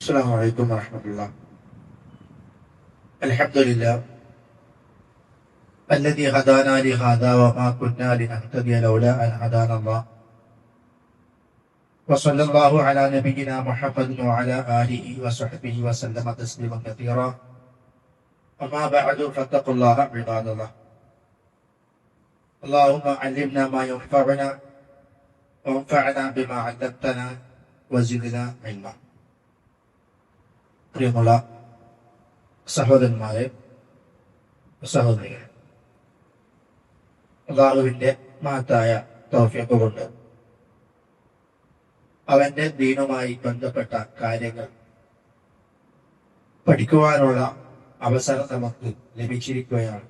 السلام عليكم ورحمة الله. الحمد لله الذي هدانا لهذا وما كنا لنهتدي لولا أن هدانا الله. وصلى الله على نبينا محمد وعلى آله وصحبه وسلم تسليما كثيرا. أما بعد فاتقوا الله عباد الله. اللهم علمنا ما ينفعنا وانفعنا بما علمتنا وزدنا علما. പ്രിയമുള്ള സഹോദരന്മാരെ, സഹോദരികളെ, അല്ലാഹുവിന്റെ മഹത്തായ തൗഫീഖ് കൊണ്ട് അവന്റെ ദീനുമായി ബന്ധപ്പെട്ട കാര്യങ്ങൾ പഠിക്കുവാനുള്ള അവസരം നമുക്ക് ലഭിച്ചിരിക്കുകയാണ്.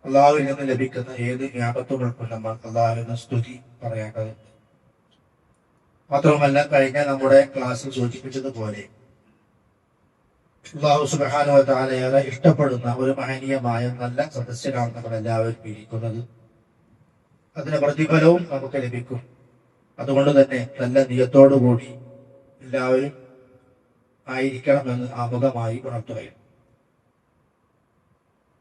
അല്ലാഹുവിൽ നിന്ന് ലഭിക്കുന്ന ഏത് ജ്ഞാപകത്തുകൾക്കും നമ്മൾ അല്ലാഹുവിന് സ്തുതി പറയേണ്ടതുണ്ട്. മാത്രമല്ല, കഴിഞ്ഞ നമ്മുടെ ക്ലാസ്സിൽ സൂചിപ്പിച്ചതുപോലെ അല്ലാഹു സുബ്ഹാനഹു വ തആല ഏറെ ഇഷ്ടപ്പെടുന്ന ഒരു മഹനീയമായ നല്ല സദസ്യരാണ് നമ്മൾ എല്ലാവരും ഇരിക്കുന്നത്. അതിന് പ്രതിഫലവും നമുക്ക് ലഭിക്കും. അതുകൊണ്ട് തന്നെ നല്ല നിയത്തോടുകൂടി എല്ലാവരും ആയിരിക്കണമെന്ന് ആമുഖമായി ഉണർത്തുകയും,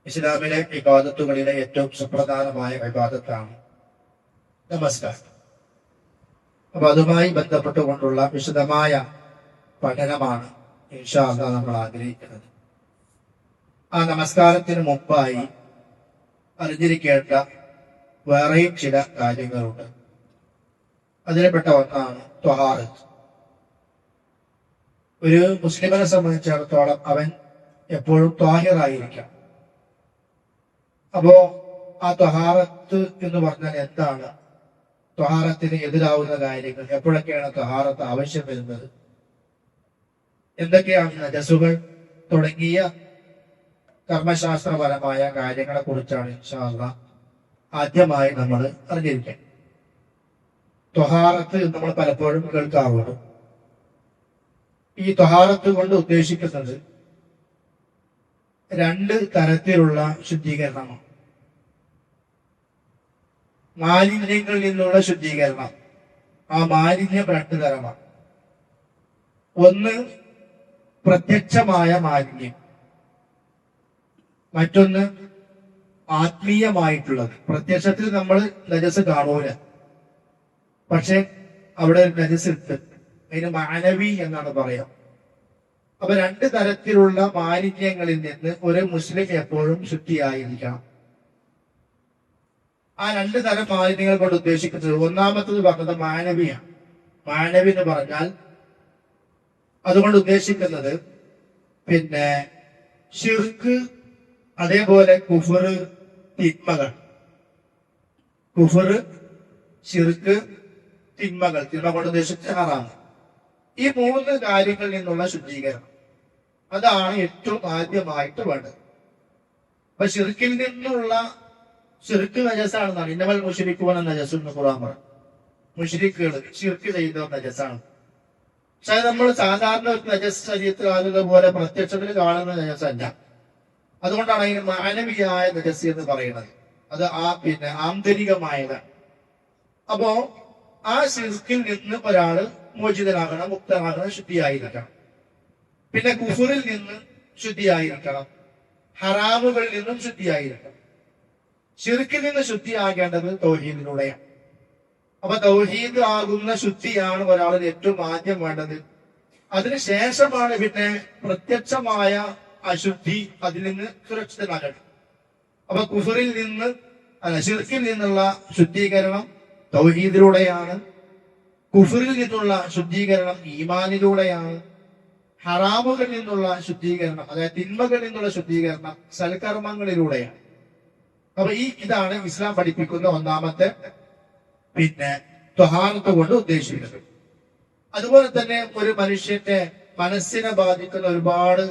ഇസ്ലാമിലെ ഇബാദത്തുകളിലെ ഏറ്റവും സുപ്രധാനമായ ഇബാദത്താണ് നമസ്കാരം. അപ്പൊ അതുമായി ബന്ധപ്പെട്ടുകൊണ്ടുള്ള വിശദമായ പഠനമാണ് ഇൻഷാ അല്ലാഹ് നമ്മൾ ആഗ്രഹിക്കുന്നത്. ആ നമസ്കാരത്തിന് മുമ്പായി അറിഞ്ഞിരിക്കേണ്ട വേറെയും ചില കാര്യങ്ങളുണ്ട്. അതിൽപ്പെട്ട ഒന്നാണ് ത്വഹാറത്ത്. ഒരു മുസ്ലിമിനെ സംബന്ധിച്ചിടത്തോളം അവൻ എപ്പോഴും ത്വാഹിറായിരിക്കണം. അപ്പോ ആ ത്വഹാറത്ത് എന്ന് പറഞ്ഞാൽ എന്താണ്? ത്വഹാറത്തിന് എതിരാവുന്ന കാര്യങ്ങൾ, എപ്പോഴൊക്കെയാണ് ത്വഹാറത്ത് ആവശ്യം വരുന്നത്, എന്തൊക്കെയാണ് നജസുകൾ തുടങ്ങിയ കർമ്മശാസ്ത്രപരമായ കാര്യങ്ങളെ കുറിച്ചാണ് ഇൻഷാ അല്ലാഹ് ആദ്യമായി നമ്മൾ അറിഞ്ഞിരിക്കണം. ത്വഹാറത്ത് നമ്മൾ പലപ്പോഴും കേൾക്കാറുണ്ട്. ഈ ത്വഹാറത്ത് കൊണ്ട് ഉദ്ദേശിക്കുന്നത് രണ്ട് തരത്തിലുള്ള ശുദ്ധീകരണമാണ്. മാലിന്യങ്ങളിൽ നിന്നുള്ള ശുദ്ധീകരണം. ആ മാലിന്യം രണ്ട് തരമാണ്. ഒന്ന് പ്രത്യക്ഷമായ മാലിന്യം, മറ്റൊന്ന് ആത്മീയമായിട്ടുള്ളത്. പ്രത്യക്ഷത്തിൽ നമ്മൾ നജസ് കാണൂല, പക്ഷെ അവിടെ നജസ് ഉണ്ട്. അതിന് മാനവി എന്നാണ് പറയാ. അപ്പൊ രണ്ട് തരത്തിലുള്ള മാലിന്യങ്ങളിൽ നിന്ന് ഒരു മുസ്ലിം എപ്പോഴും ശുദ്ധിയായിരിക്കണം. ആ രണ്ട് തരം മാലിന്യങ്ങൾ കൊണ്ട് ഉദ്ദേശിക്കുന്നത്, ഒന്നാമത്തത് പറഞ്ഞത് മാനവിയാണ്. മാനവി എന്ന് പറഞ്ഞാൽ അതുകൊണ്ട് ഉദ്ദേശിക്കുന്നത് ശിർക്ക്, അതേപോലെ കുഫർ, തിന്മകൾ. കുഫർ, ശിർക്ക്, തിന്മകൾ. തിന്മ കൊണ്ട് ഉദ്ദേശിച്ച ഹറാം. ഈ മൂന്ന് കാര്യങ്ങളിൽ നിന്നുള്ള ശുദ്ധീകരണം, അതാണ് ഏറ്റവും ആദ്യമായിട്ട് വേണ്ടത്. അപ്പൊ ശിർക്കിൽ നിന്നുള്ള, ശിർക്ക് നജസാണെന്നാണ്. ഇന്നമൽ മുശ്രിക്കൂന നജസുൻ എന്ന് ഖുർആൻ പറഞ്ഞു. മുശ്രിക്കുകൾ, ശിർക്ക് ചെയ്യുന്നവർ നജസാണ്. പക്ഷെ നമ്മൾ സാധാരണ ഒരു നജസ് ശരീരത്തിൽ ആകുന്ന പോലെ പ്രത്യക്ഷത്തിൽ കാണുന്ന നജസല്ല. അതുകൊണ്ടാണ് അതിന് മാനവികമായ നജസ് എന്ന് പറയുന്നത്. അത് ആന്തരികമായതാണ്. അപ്പോ ആ ശിർക്കിൽ നിന്ന് ഒരാള് മോചിതനാകണം, മുക്തനാകണം, ശുദ്ധിയായിരിക്കണം. പിന്നെ കുഫറിൽ നിന്ന് ശുദ്ധിയായിരിക്കണം, ഹറാമുകളിൽ നിന്നും ശുദ്ധിയായിരിക്കണം. ശിർക്കിൽ നിന്ന് ശുദ്ധിയാകേണ്ടത് തൗഹീദിലൂടെയാണ്. അപ്പൊ തൗഹീദ് ആകുന്ന ശുദ്ധിയാണ് ഒരാളിന് ഏറ്റവും ആദ്യം വേണ്ടത്. അതിനുശേഷമാണ് പിന്നെ പ്രത്യക്ഷമായ അശുദ്ധി അതിൽ നിന്ന് സുരക്ഷിതനാകണം. അപ്പൊ കുഫറിൽ നിന്ന് ശിർക്കിൽ നിന്നുള്ള ശുദ്ധീകരണം തൗഹീദിലൂടെയാണ്. കുഫറിൽ നിന്നുള്ള ശുദ്ധീകരണം ഈമാനിലൂടെയാണ്. ഹറാമുകളിൽ നിന്നുള്ള ശുദ്ധീകരണം, അതായത് തിന്മകളിൽ നിന്നുള്ള ശുദ്ധീകരണം സൽക്കർമ്മങ്ങളിലൂടെയാണ്. അപ്പൊ ഇതാണ് ഇസ്ലാം പഠിപ്പിക്കുന്ന ഒന്നാമത്തെ ത്വഹാറത്ത് കൊണ്ട് ഉദ്ദേശിക്കുന്നത്. അതുപോലെ തന്നെ ഒരു മനുഷ്യന്റെ മനസ്സിനെ ബാധിക്കുന്ന ഒരുപാട്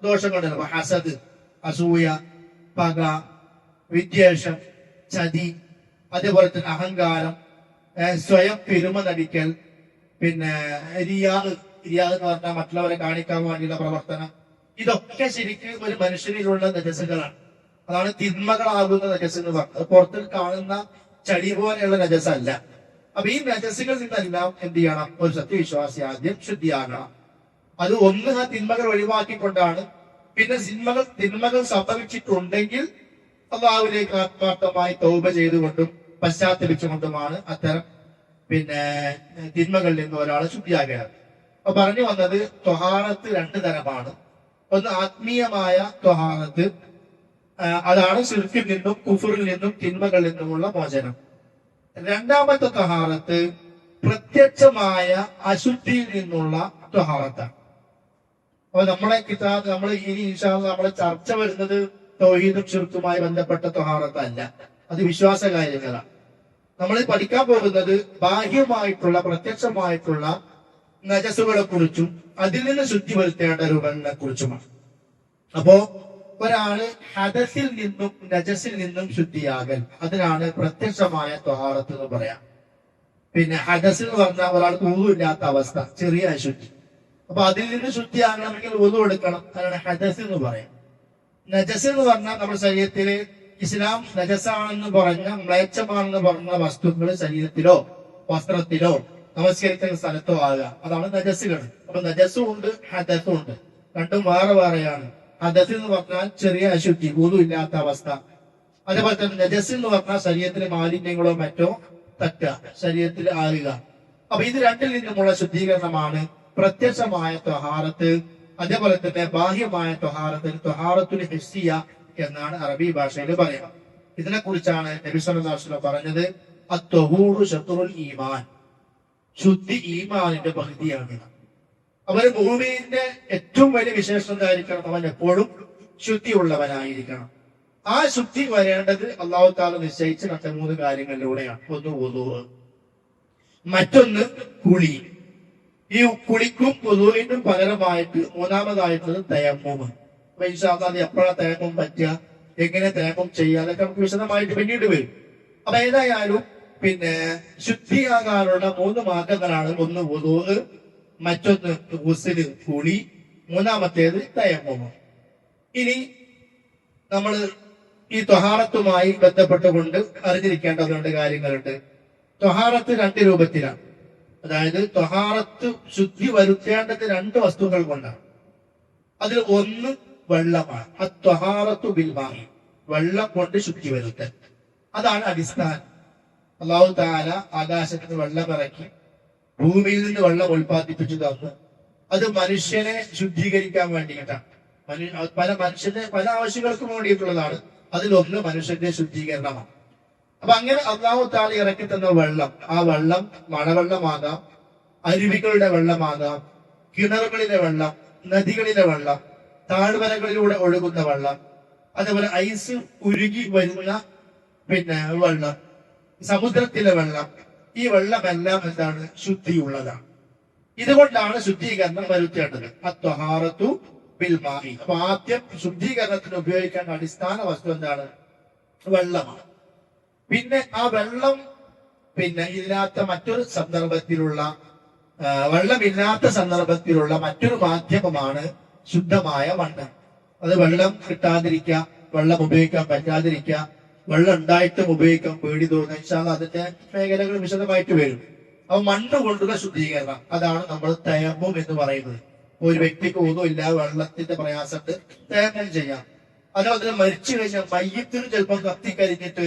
ദോഷങ്ങളുണ്ട്. ഹസദ്, അസൂയ, പക, വിദ്വേഷം, ചതി, അതേപോലെ തന്നെ അഹങ്കാരം, സ്വയം പെരുമ നടിക്കൽ, റിയാ എന്ന് പറഞ്ഞാൽ മറ്റുള്ളവരെ കാണിക്കാൻ വേണ്ടിയുള്ള പ്രവർത്തനം. ഇതൊക്കെ ശരിക്കും ഒരു മനുഷ്യനിലുള്ള നജസുകളാണ്. അതാണ് തിന്മകളാകുന്ന നജസ് എന്ന് പറഞ്ഞത്. പുറത്തിൽ കാണുന്ന ചടി പോലെയുള്ള നജസല്ല. അപ്പൊ ഈ നജസുകളിൽ നിന്നെല്ലാം എന്ത് ചെയ്യണം? ഒരു സത്യവിശ്വാസി ആദ്യം ശുദ്ധിയാകണം. അത് ഒന്ന് ആ തിന്മകൾ ഒഴിവാക്കിക്കൊണ്ടാണ്. പിന്നെ തിന്മകൾ സംഭവിച്ചിട്ടുണ്ടെങ്കിൽ അള്ളാഹുവിലേക്ക് ആത്മാർത്ഥമായി തൗബ ചെയ്തുകൊണ്ടും പശ്ചാത്തലിച്ചുകൊണ്ടുമാണ് അത്തരം തിന്മകളിൽ നിന്ന് ഒരാൾ ശുദ്ധിയാകേണ്ടത്. അപ്പൊ പറഞ്ഞു വന്നത് ത്വഹാറത്ത് രണ്ട് തരമാണ്. ഒന്ന് ആത്മീയമായ ത്വഹാറത്ത്, അതാണ് ശിർക്കിൽ നിന്നും കുഫറിൽ നിന്നും തിന്മകളിൽ നിന്നുമുള്ള മോചനം. രണ്ടാമത്തെ ത്വഹാറത്ത് പ്രത്യക്ഷമായ അശുദ്ധിയിൽ നിന്നുള്ള ത്വഹാറത്താണ്. അപ്പൊ നമ്മൾ ഇനി ഇൻഷാ അല്ലാഹ് നമ്മളെ ചർച്ച വരുന്നത് തൗഹീദും ശിർക്കുമായി ബന്ധപ്പെട്ട ത്വഹാറത്തല്ല, അത് വിശ്വാസ കാര്യങ്ങളാണ്. നമ്മൾ പഠിക്കാൻ പോകുന്നത് ബാഹ്യമായിട്ടുള്ള പ്രത്യക്ഷമായിട്ടുള്ള നജസുകളെ കുറിച്ചും അതിൽ നിന്ന് ശുദ്ധി വരുത്തേണ്ട രൂപങ്ങളെ കുറിച്ചുമാണ്. അപ്പോ ഒരാള് ഹദസിൽ നിന്നും നജസിൽ നിന്നും ശുദ്ധിയാകൽ, അതിനാണ് പ്രത്യക്ഷമായ ത്വഹാറത്ത് എന്ന് പറയാം. ഹദസ് എന്ന് പറഞ്ഞാൽ ഒരാൾക്ക് വുളു ഇല്ലാത്ത അവസ്ഥ, ചെറിയ അശുദ്ധി. അപ്പൊ അതിൽ നിന്ന് ശുദ്ധിയാകണമെങ്കിൽ വുളു എടുക്കണം, അതാണ് ഹദസ് എന്ന് പറയാം. നജസ് എന്ന് പറഞ്ഞാൽ നമ്മുടെ ശരീരത്തില് ഇസ്ലാം നജസാണെന്ന് പറഞ്ഞ മ്ലേച്ഛമാണെന്ന് പറഞ്ഞ വസ്തുക്കൾ ശരീരത്തിലോ വസ്ത്രത്തിലോ നമസ്കരിക്കുന്ന സ്ഥലത്തോ ആകുക, അതാണ് നജസുകൾ. അപ്പൊ നജസും ഉണ്ട് ഹദസും ഉണ്ട്, രണ്ടും വേറെ വേറെയാണ്. ഹദസ് എന്ന് പറഞ്ഞാൽ ചെറിയ അശുദ്ധി, വുളു ഇല്ലാത്ത അവസ്ഥ. അതേപോലെ തന്നെ നജസ് എന്ന് പറഞ്ഞാൽ ശരീരത്തിലെ മാലിന്യങ്ങളോ മറ്റോ തട്ടുക, ശരീരത്തിൽ ആകുക. അപ്പൊ ഇത് രണ്ടിൽ നിന്നുമുള്ള ശുദ്ധീകരണമാണ് പ്രത്യക്ഷമായ ത്വഹാറത്ത്. അതേപോലെ തന്നെ ബാഹ്യമായ ത്വഹാറത്തിന് ത്വഹാറത്തുൽ ഹിസ്സിയ എന്നാണ് അറബി ഭാഷയിൽ പറയാം. ഇതിനെ കുറിച്ചാണ് നബി സല്ലല്ലാഹു അലൈഹി വസല്ലം പറഞ്ഞത്, അത്വഹൂറു ശത്റുൽ ഈമാൻ, ശുദ്ധി ഈമാനിന്റെ പകുതിയാണ്. അവന് ഭൂമിന്റെ ഏറ്റവും വലിയ വിശേഷം എന്തായിരിക്കണം? അവൻ എപ്പോഴും ശുദ്ധിയുള്ളവനായിരിക്കണം. ആ ശുദ്ധി വരേണ്ടത് അല്ലാഹു തആല നിശ്ചയിച്ച രണ്ട് മൂന്ന് കാര്യങ്ങളിലൂടെയാണ്. ഒന്ന് വുളൂ, മറ്റൊന്ന് കുളി. ഈ കുളിക്കും വുളൂവിനും പകരമായിട്ട് മൂന്നാമതായിട്ടുള്ളത് തയമ്മും. അപ്പൊ ഇൻഷാ അല്ലാഹ് അത് എപ്പോഴാണ് തയമ്മും പറ്റുക, എങ്ങനെ തയമ്മും ചെയ്യുക, അതൊക്കെ നമുക്ക് വിശദമായിട്ട് പിന്നീട് വരും. അപ്പൊ ഏതായാലും ശുദ്ധിയാകാനുള്ള മൂന്ന് മാർഗങ്ങളാണ്. ഒന്ന് വുളൂ, മറ്റൊന്ന് ഗുസ്ല് കുളി, മൂന്നാമത്തേത് തയമ്മും. ഇനി നമ്മൾ ഈ ത്വഹാറത്തുമായി ബന്ധപ്പെട്ടുകൊണ്ട് അറിഞ്ഞിരിക്കേണ്ട രണ്ട് കാര്യങ്ങളുണ്ട്. ത്വഹാറത്ത് രണ്ട് രൂപത്തിലാണ്. അതായത് ത്വഹാറത്ത് ശുദ്ധി വരുത്തേണ്ടത് രണ്ട് വസ്തുക്കൾ കൊണ്ടാണ്. അതിൽ ഒന്ന് വെള്ളമാണ്. അത്വഹാറത്തു ബിൽ മാഇ, വെള്ളം കൊണ്ട് ശുദ്ധി വരുത്തൽ, അതാണ് അടിസ്ഥാനം. അല്ലാഹു തആല ആകാശത്ത് നിന്ന് വെള്ളം ഇറക്കി ഭൂമിയിൽ നിന്ന് വെള്ളം ഉൽപ്പാദിപ്പിച്ചു തന്നു. അത് മനുഷ്യനെ ശുദ്ധീകരിക്കാൻ വേണ്ടിയിട്ടാണ്. മനുഷ്യന്റെ പല ആവശ്യങ്ങൾക്കും വേണ്ടിയിട്ടുള്ളതാണ്. അതിലൊന്ന് മനുഷ്യന്റെ ശുദ്ധീകരണമാണ്. അപ്പൊ അങ്ങനെ അല്ലാഹു തആല ഇറക്കി തന്ന വെള്ളം, ആ വെള്ളം മഴവെള്ളമാകാം, അരുവികളുടെ വെള്ളമാകാം, കിണറുകളിലെ വെള്ളം, നദികളിലെ വെള്ളം, താഴ്വരകളിലൂടെ ഒഴുകുന്ന വെള്ളം, അതേപോലെ ഐസ് ഉരുകി വരുന്ന വെള്ളം, സമുദ്രത്തിലെ വെള്ളം, ഈ വെള്ളമെല്ലാം എന്താണ്? ശുദ്ധിയുള്ളതാണ്. ഇതുകൊണ്ടാണ് ശുദ്ധീകരണം വരുത്തേണ്ടത്. അത്വഹാറത്തു ബിൽ മാഇ. അപ്പൊ ആദ്യം ശുദ്ധീകരണത്തിന് ഉപയോഗിക്കേണ്ട അടിസ്ഥാന വസ്തു എന്താണ്? വെള്ളമാണ്. പിന്നെ ആ വെള്ളം ഇല്ലാത്ത മറ്റൊരു സന്ദർഭത്തിലുള്ള വെള്ളമില്ലാത്ത സന്ദർഭത്തിലുള്ള മറ്റൊരു മാധ്യമമാണ് ശുദ്ധമായ മണ്ണ്. അത് വെള്ളം കിട്ടാതിരിക്കുക, വെള്ളം ഉപയോഗിക്കാൻ പറ്റാതിരിക്കുക, വെള്ളം ഉണ്ടായിട്ടും ഉപയോഗിക്കാൻ പേടി തോന്നുക, ഇൻഷാ അല്ലാഹ് അതിന്റെ മേഖലകൾ വിശദമായിട്ട് വരും. അപ്പൊ മണ്ണ് കൊണ്ടുള്ള ശുദ്ധീകരണം, അതാണ് നമ്മൾ തയമ്മും എന്ന് പറയുന്നത്. ഒരു വ്യക്തിക്ക് ഒന്നുമില്ല, വെള്ളത്തിന്റെ പ്രയാസമുണ്ട്, തയമ്മും ചെയ്യാം. അതുപോലെ തന്നെ മരിച്ചു കഴിഞ്ഞാൽ മയ്യത്തിന് ചിലപ്പോൾ കത്തിക്കരിഞ്ഞിട്ട്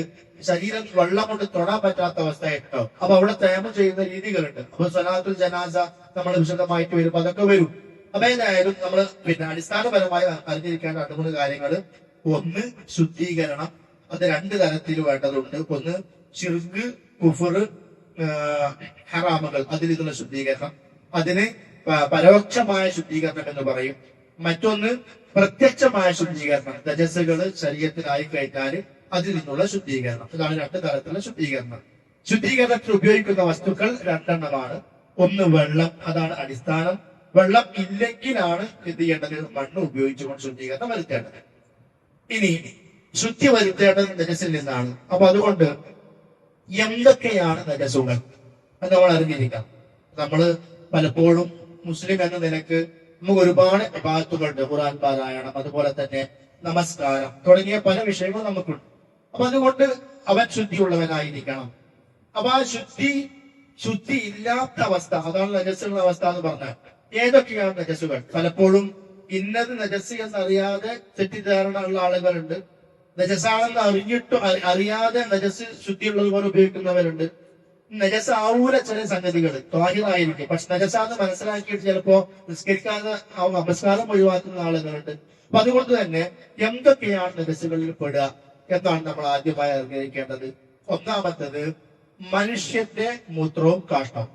ശരീരം വെള്ളം കൊണ്ട് തൊടാൻ പറ്റാത്ത അവസ്ഥയായിട്ടോ, അപ്പൊ അവിടെ തയമ്മും ചെയ്യുന്ന രീതികളുണ്ട്. അപ്പൊ സ്വലാത്തുൽ ജനാസ നമ്മൾ വിശദമായിട്ട് വരുമ്പോ അതൊക്കെ വരും. അപ്പൊ ഏതായാലും നമ്മൾ അടിസ്ഥാനപരമായി അറിഞ്ഞിരിക്കേണ്ട രണ്ട് മൂന്ന് കാര്യങ്ങൾ. ഒന്ന് ശുദ്ധീകരണം, അത് രണ്ട് തരത്തിൽ വേണ്ടതുണ്ട്. ഒന്ന് ശിർക്ക്, കുഫർ, ഹറാമുകൾ, അതിൽ നിന്നുള്ള ശുദ്ധീകരണം, അതിന് പരോക്ഷമായ ശുദ്ധീകരണം എന്ന് പറയും. മറ്റൊന്ന് പ്രത്യക്ഷമായ ശുദ്ധീകരണം, നജസ്സുകൾ ശരീരത്തിലായി കഴിഞ്ഞാൽ അതിൽ നിന്നുള്ള ശുദ്ധീകരണം. ഇതാണ് രണ്ട് തരത്തിലുള്ള ശുദ്ധീകരണം. ശുദ്ധീകരണത്തിൽ ഉപയോഗിക്കുന്ന വസ്തുക്കൾ രണ്ടെണ്ണമാണ്. ഒന്ന് വെള്ളം, അതാണ് അടിസ്ഥാനം. വെള്ളം ഇല്ലെങ്കിലാണ് എന്ത് ചെയ്യേണ്ടത്? മണ്ണ് ഉപയോഗിച്ചുകൊണ്ട് ശുദ്ധീകരണം വരുത്തേണ്ടത്. ഇനി ശുദ്ധി വരുത്തേണ്ടത് നജസിൽ നിന്നാണ്. അപ്പൊ അതുകൊണ്ട് എന്തൊക്കെയാണ് നജസുകൾ അത് നമ്മൾ അറിഞ്ഞിരിക്കാം. നമ്മള് പലപ്പോഴും മുസ്ലിം എന്ന നിലക്ക് നമുക്ക് ഒരുപാട് ഇബാദത്തുകളുണ്ട്. ഖുർആൻ പാരായണം, അതുപോലെ തന്നെ നമസ്കാരം തുടങ്ങിയ പല വിഷയങ്ങളും നമുക്കുണ്ട്. അപ്പൊ അതുകൊണ്ട് അവൻ ശുദ്ധിയുള്ളവനായിരിക്കണം. അപ്പൊ ആ ശുദ്ധി ഇല്ലാത്ത അവസ്ഥ, അതാണ് നജസുള്ള അവസ്ഥ എന്ന് പറഞ്ഞാൽ. ഏതൊക്കെയാണ് നജസ്സുകൾ? പലപ്പോഴും ഇന്നത് നജസ് എന്നറിയാതെ തെറ്റിദ്ധാരണ ഉള്ള ആളുകളുണ്ട്. നജസാണെന്ന് അറിയാതെ നജസ് ശുദ്ധിയുള്ളത് പോലെ ഉപയോഗിക്കുന്നവരുണ്ട്. നജസ് ആവൂല ചില സംഗതികൾ ത്വാഹിറായിരിക്കും, പക്ഷെ നജസാന്ന് മനസ്സിലാക്കിയിട്ട് ചിലപ്പോ നിസ്കരിക്കാതെ നമസ്കാരം ഒഴിവാക്കുന്ന ആളുകളുണ്ട്. അപ്പൊ അതുകൊണ്ട് തന്നെ എന്തൊക്കെയാണ് നജസുകളിൽ പെടുക എന്നാണ് നമ്മൾ ആദ്യമായി അറിഞ്ഞിരിക്കേണ്ടത്. ഒന്നാമത്തത് മനുഷ്യന്റെ മൂത്രവും കാഷ്ടവും.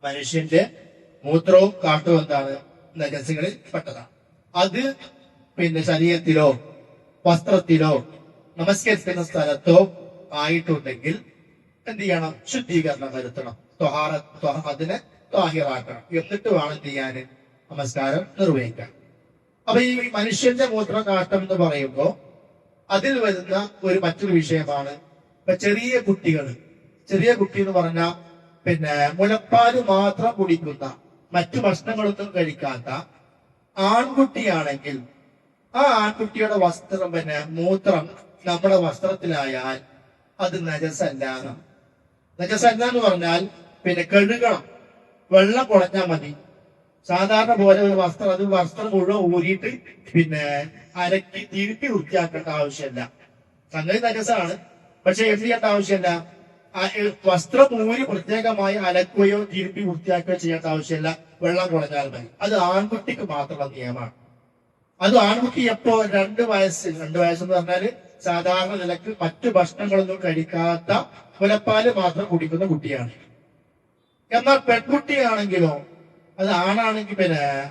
മനുഷ്യന്റെ മൂത്രവും കാഷ്ടവും എന്താണ്? നജസുകളിൽ പെട്ടതാണ്. അത് ശരീരത്തിലോ വസ്ത്രത്തിലോ നമസ്കരിക്കുന്ന സ്ഥലത്തോ ആയിട്ടുണ്ടെങ്കിൽ എന്ത് ചെയ്യണം? ശുദ്ധീകരണം വരുത്തണം, അതിനെ ത്വാഹിറാക്കണം. എന്നിട്ട് വേണം എന്ത് ചെയ്യാന്? നമസ്കാരം നിർവഹിക്കാൻ. അപ്പൊ ഈ മനുഷ്യന്റെ മൂത്രകാഷ്ടം എന്ന് പറയുമ്പോ അതിൽ വരുന്ന മറ്റൊരു വിഷയമാണ് ഇപ്പൊ ചെറിയ കുട്ടി എന്ന് പറഞ്ഞാൽ മുലപ്പാല് മാത്രം കുടിക്കുന്ന, മറ്റു ഭക്ഷണങ്ങളൊന്നും കഴിക്കാത്ത ആൺകുട്ടിയാണെങ്കിൽ ആ ആൺകുട്ടിയുടെ വസ്ത്രം മൂത്രം നമ്മുടെ വസ്ത്രത്തിലായാൽ അത് നജസല്ല. നജസല്ല എന്ന് പറഞ്ഞാൽ കഴുകണം, വെള്ളം കുടഞ്ഞാൽ മതി. സാധാരണ പോലെ ഒരു വസ്ത്രം മുഴുവൻ ഊരിയിട്ട് അരക്കി തിരുത്തി വൃത്തിയാക്കേണ്ട ആവശ്യമില്ല. സംഗതി നജസാണ്, പക്ഷെ എന്ത് ചെയ്യേണ്ട ആവശ്യമില്ല. വസ്ത്രം ഊരി പ്രത്യേകമായി അലക്കുകയോ തിരുപ്പി വൃത്തിയാക്കുകയോ ചെയ്യേണ്ട ആവശ്യമില്ല, വെള്ളം കുടഞ്ഞാൽ മതി. അത് ആൺകുട്ടിക്ക് മാത്രമുള്ള നിയമമാണ്. അത് ആൺകുട്ടി എപ്പോ 2 വയസ്സ് എന്ന് പറഞ്ഞാല് സാധാരണ നിലക്ക് മറ്റു ഭക്ഷണങ്ങളൊന്നും കഴിക്കാത്ത മുലപ്പാല് മാത്രം കുടിക്കുന്ന കുട്ടിയാണ്. എന്നാൽ പെൺകുട്ടിയാണെങ്കിലോ അത് ആണാണെങ്കിൽ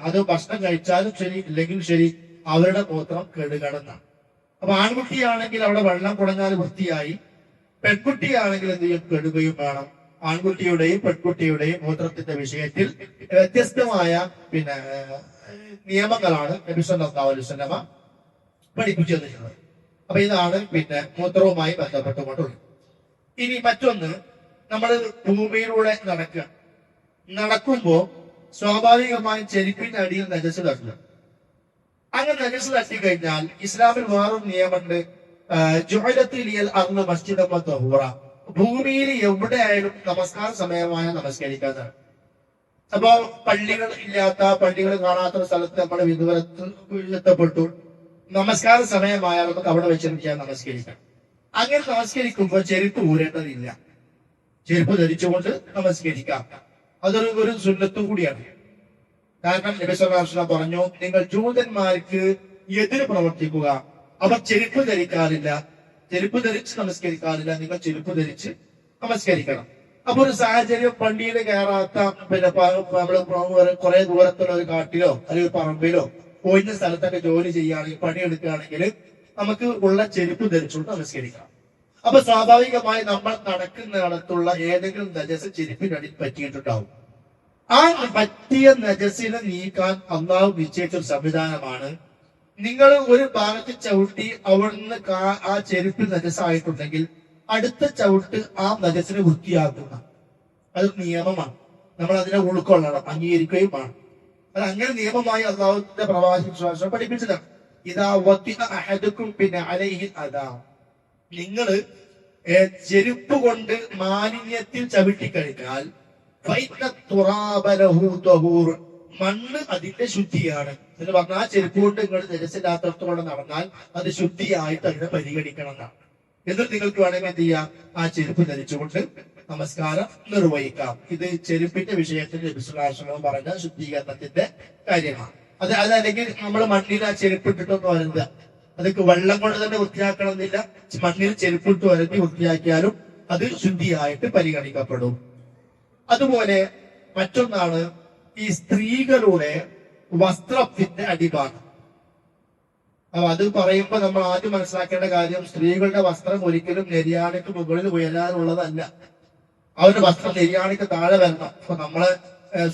അത് ഭക്ഷണം കഴിച്ചാലും ശരി ഇല്ലെങ്കിലും ശരി അവരുടെ മൂത്രം കെടുകണമെന്നാണ്. അപ്പൊ ആൺകുട്ടിയാണെങ്കിൽ അവിടെ വെള്ളം കുടഞ്ഞാൽ വൃത്തിയായി, പെൺകുട്ടിയാണെങ്കിൽ എന്ത് ചെയ്യും? കെടുകയും വേണം. ആൺകുട്ടിയുടെയും പെൺകുട്ടിയുടെയും മൂത്രത്തിന്റെ വിഷയത്തിൽ വ്യത്യസ്തമായ നിയമങ്ങളാണ് നബി സല്ലല്ലാഹു അലൈഹി വസല്ലമ പഠിപ്പിച്ചു തന്നിട്ടുള്ളത്. അപ്പൊ ഇതാണ് മൂത്രവുമായി ബന്ധപ്പെട്ടുകൊണ്ടുള്ളത്. ഇനി മറ്റൊന്ന്, നമ്മൾ ഭൂമിയിലൂടെ നടക്കുമ്പോ സ്വാഭാവികമായും ചെരുപ്പിന്റെ അടിയിൽ നജസ് തട്ടുക. അങ്ങനെ നജസ് തട്ടിക്കഴിഞ്ഞാൽ ഇസ്ലാമിൽ വേറൊരു നിയമമുണ്ട്, ഭൂമിയിൽ എവിടെയായാലും നമസ്കാര സമയമായ നമസ്കരിക്കാതാണ്. അപ്പോ പള്ളികൾ കാണാത്ത സ്ഥലത്ത് നമ്മൾ വിദൂരത്ത് നമസ്കാര സമയമായാൽ നമുക്ക് അവിടെ വെച്ചിരിക്കാൻ നമസ്കരിക്കാം. അങ്ങനെ നമസ്കരിക്കുമ്പോൾ ചെരുപ്പ് ഊരേണ്ടതില്ല, ചെരുപ്പ് ധരിച്ചുകൊണ്ട് നമസ്കരിക്കാം. അതൊരു സുന്നത്തും കൂടിയാണ്. കാരണം നബി സല്ലല്ലാഹു അലൈഹി വസല്ലം പറഞ്ഞു, നിങ്ങൾ ജൂതന്മാർക്ക് എതിര് പ്രവർത്തിക്കുക, അവർ ചെരുപ്പ് ധരിക്കാറില്ല, ചെരുപ്പ് ധരിച്ച് നമസ്കരിക്കാറില്ല, നിങ്ങൾ ചെരുപ്പ് ധരിച്ച് നമസ്കരിക്കണം. അപ്പൊ ഒരു സാഹചര്യം പള്ളിയിൽ കയറാത്ത നമ്മള് കുറെ ദൂരത്തുള്ള ഒരു കാട്ടിലോ അല്ലെങ്കിൽ പറമ്പിലോ ഒഴിഞ്ഞ സ്ഥലത്തൊക്കെ ജോലി ചെയ്യുകയാണെങ്കിൽ പണിയെടുക്കുകയാണെങ്കിൽ നമുക്ക് ഉള്ള ചെരുപ്പ് ധരിച്ചുകൊണ്ട് നമസ്കരിക്കാം. അപ്പൊ സ്വാഭാവികമായി നമ്മൾ നടക്കുന്നിടത്തുള്ള ഏതെങ്കിലും നജസ് ചെരുപ്പിനടിയിൽ പറ്റിയിട്ടുണ്ടാവും. ആ പറ്റിയ നജസിനെ നീക്കാൻ അള്ളാഹു നിശ്ചയിച്ചൊരു സംവിധാനമാണ്, നിങ്ങൾ ഒരു ഭാഗത്ത് ചവിട്ടി അവിടുന്ന് ആ ചെരുപ്പിൽ നജസായിട്ടുണ്ടെങ്കിൽ അടുത്ത ചവിട്ട് ആ നജസിനെ വൃത്തിയാക്കുന്ന അത് നിയമമാണ്. നമ്മൾ അതിനെ ഉൾക്കൊള്ളണം, അംഗീകരിക്കുകയും വേണം. അത് അങ്ങനെ നിയമമായി അള്ളാഹുവിന്റെ പ്രവാചകൻ പഠിപ്പിച്ചതാണ്. ഇതാ അഹദുക്കും അലൈഹി അതാ, നിങ്ങള് ചെരുപ്പ് കൊണ്ട് മാലിന്യത്തിൽ ചവിട്ടിക്കഴിഞ്ഞാൽ മണ്ണ് അതിന്റെ ശുദ്ധിയാണ് എന്ന് പറഞ്ഞാൽ ആ ചെരുപ്പ് കൊണ്ട് നിങ്ങൾ നജസില്ലാത്തടത്തോടെ നടന്നാൽ അത് ശുദ്ധിയായിട്ട് അതിനെ പരിഗണിക്കണം എന്നാണ്. എന്നിട്ട് നിങ്ങൾക്ക് വേണമെങ്കിൽ എന്ത് ചെയ്യാം? ആ ചെരുപ്പ് ധരിച്ചുകൊണ്ട് നമസ്കാരം നിർവഹിക്കാം. ഇത് ചെരുപ്പിന്റെ വിഷയത്തിൽ നബി സല്ലല്ലാഹു അലൈഹി വസല്ലം പറഞ്ഞ ശുദ്ധീകരണത്തിന്റെ കാര്യമാണ്. അതല്ലെങ്കിൽ നമ്മൾ മണ്ണിൽ ആ ചെരുപ്പ് ഇട്ടിട്ടൊന്നും വരുന്നത്, അതൊക്കെ വെള്ളം കൊണ്ട് തന്നെ വൃത്തിയാക്കണമെന്നില്ല, മണ്ണിൽ ചെരുപ്പിട്ട് വരഞ്ഞ് വൃത്തിയാക്കിയാലും അത് ശുദ്ധിയായിട്ട് പരിഗണിക്കപ്പെടും. അതുപോലെ മറ്റൊന്നാണ് ഈ സ്ത്രീകളുടെ വസ്ത്രത്തിന്റെ അടിഭാഗം. അപ്പൊ അത് പറയുമ്പോ നമ്മൾ ആദ്യം മനസ്സിലാക്കേണ്ട കാര്യം, സ്ത്രീകളുടെ വസ്ത്രം ഒരിക്കലും നെരിയാണിക്ക് മുകളിൽ ഉയരാനുള്ളതല്ല. അവരുടെ വസ്ത്രം നെരിയാണിക്ക് താഴെ വരണം. അപ്പൊ നമ്മള്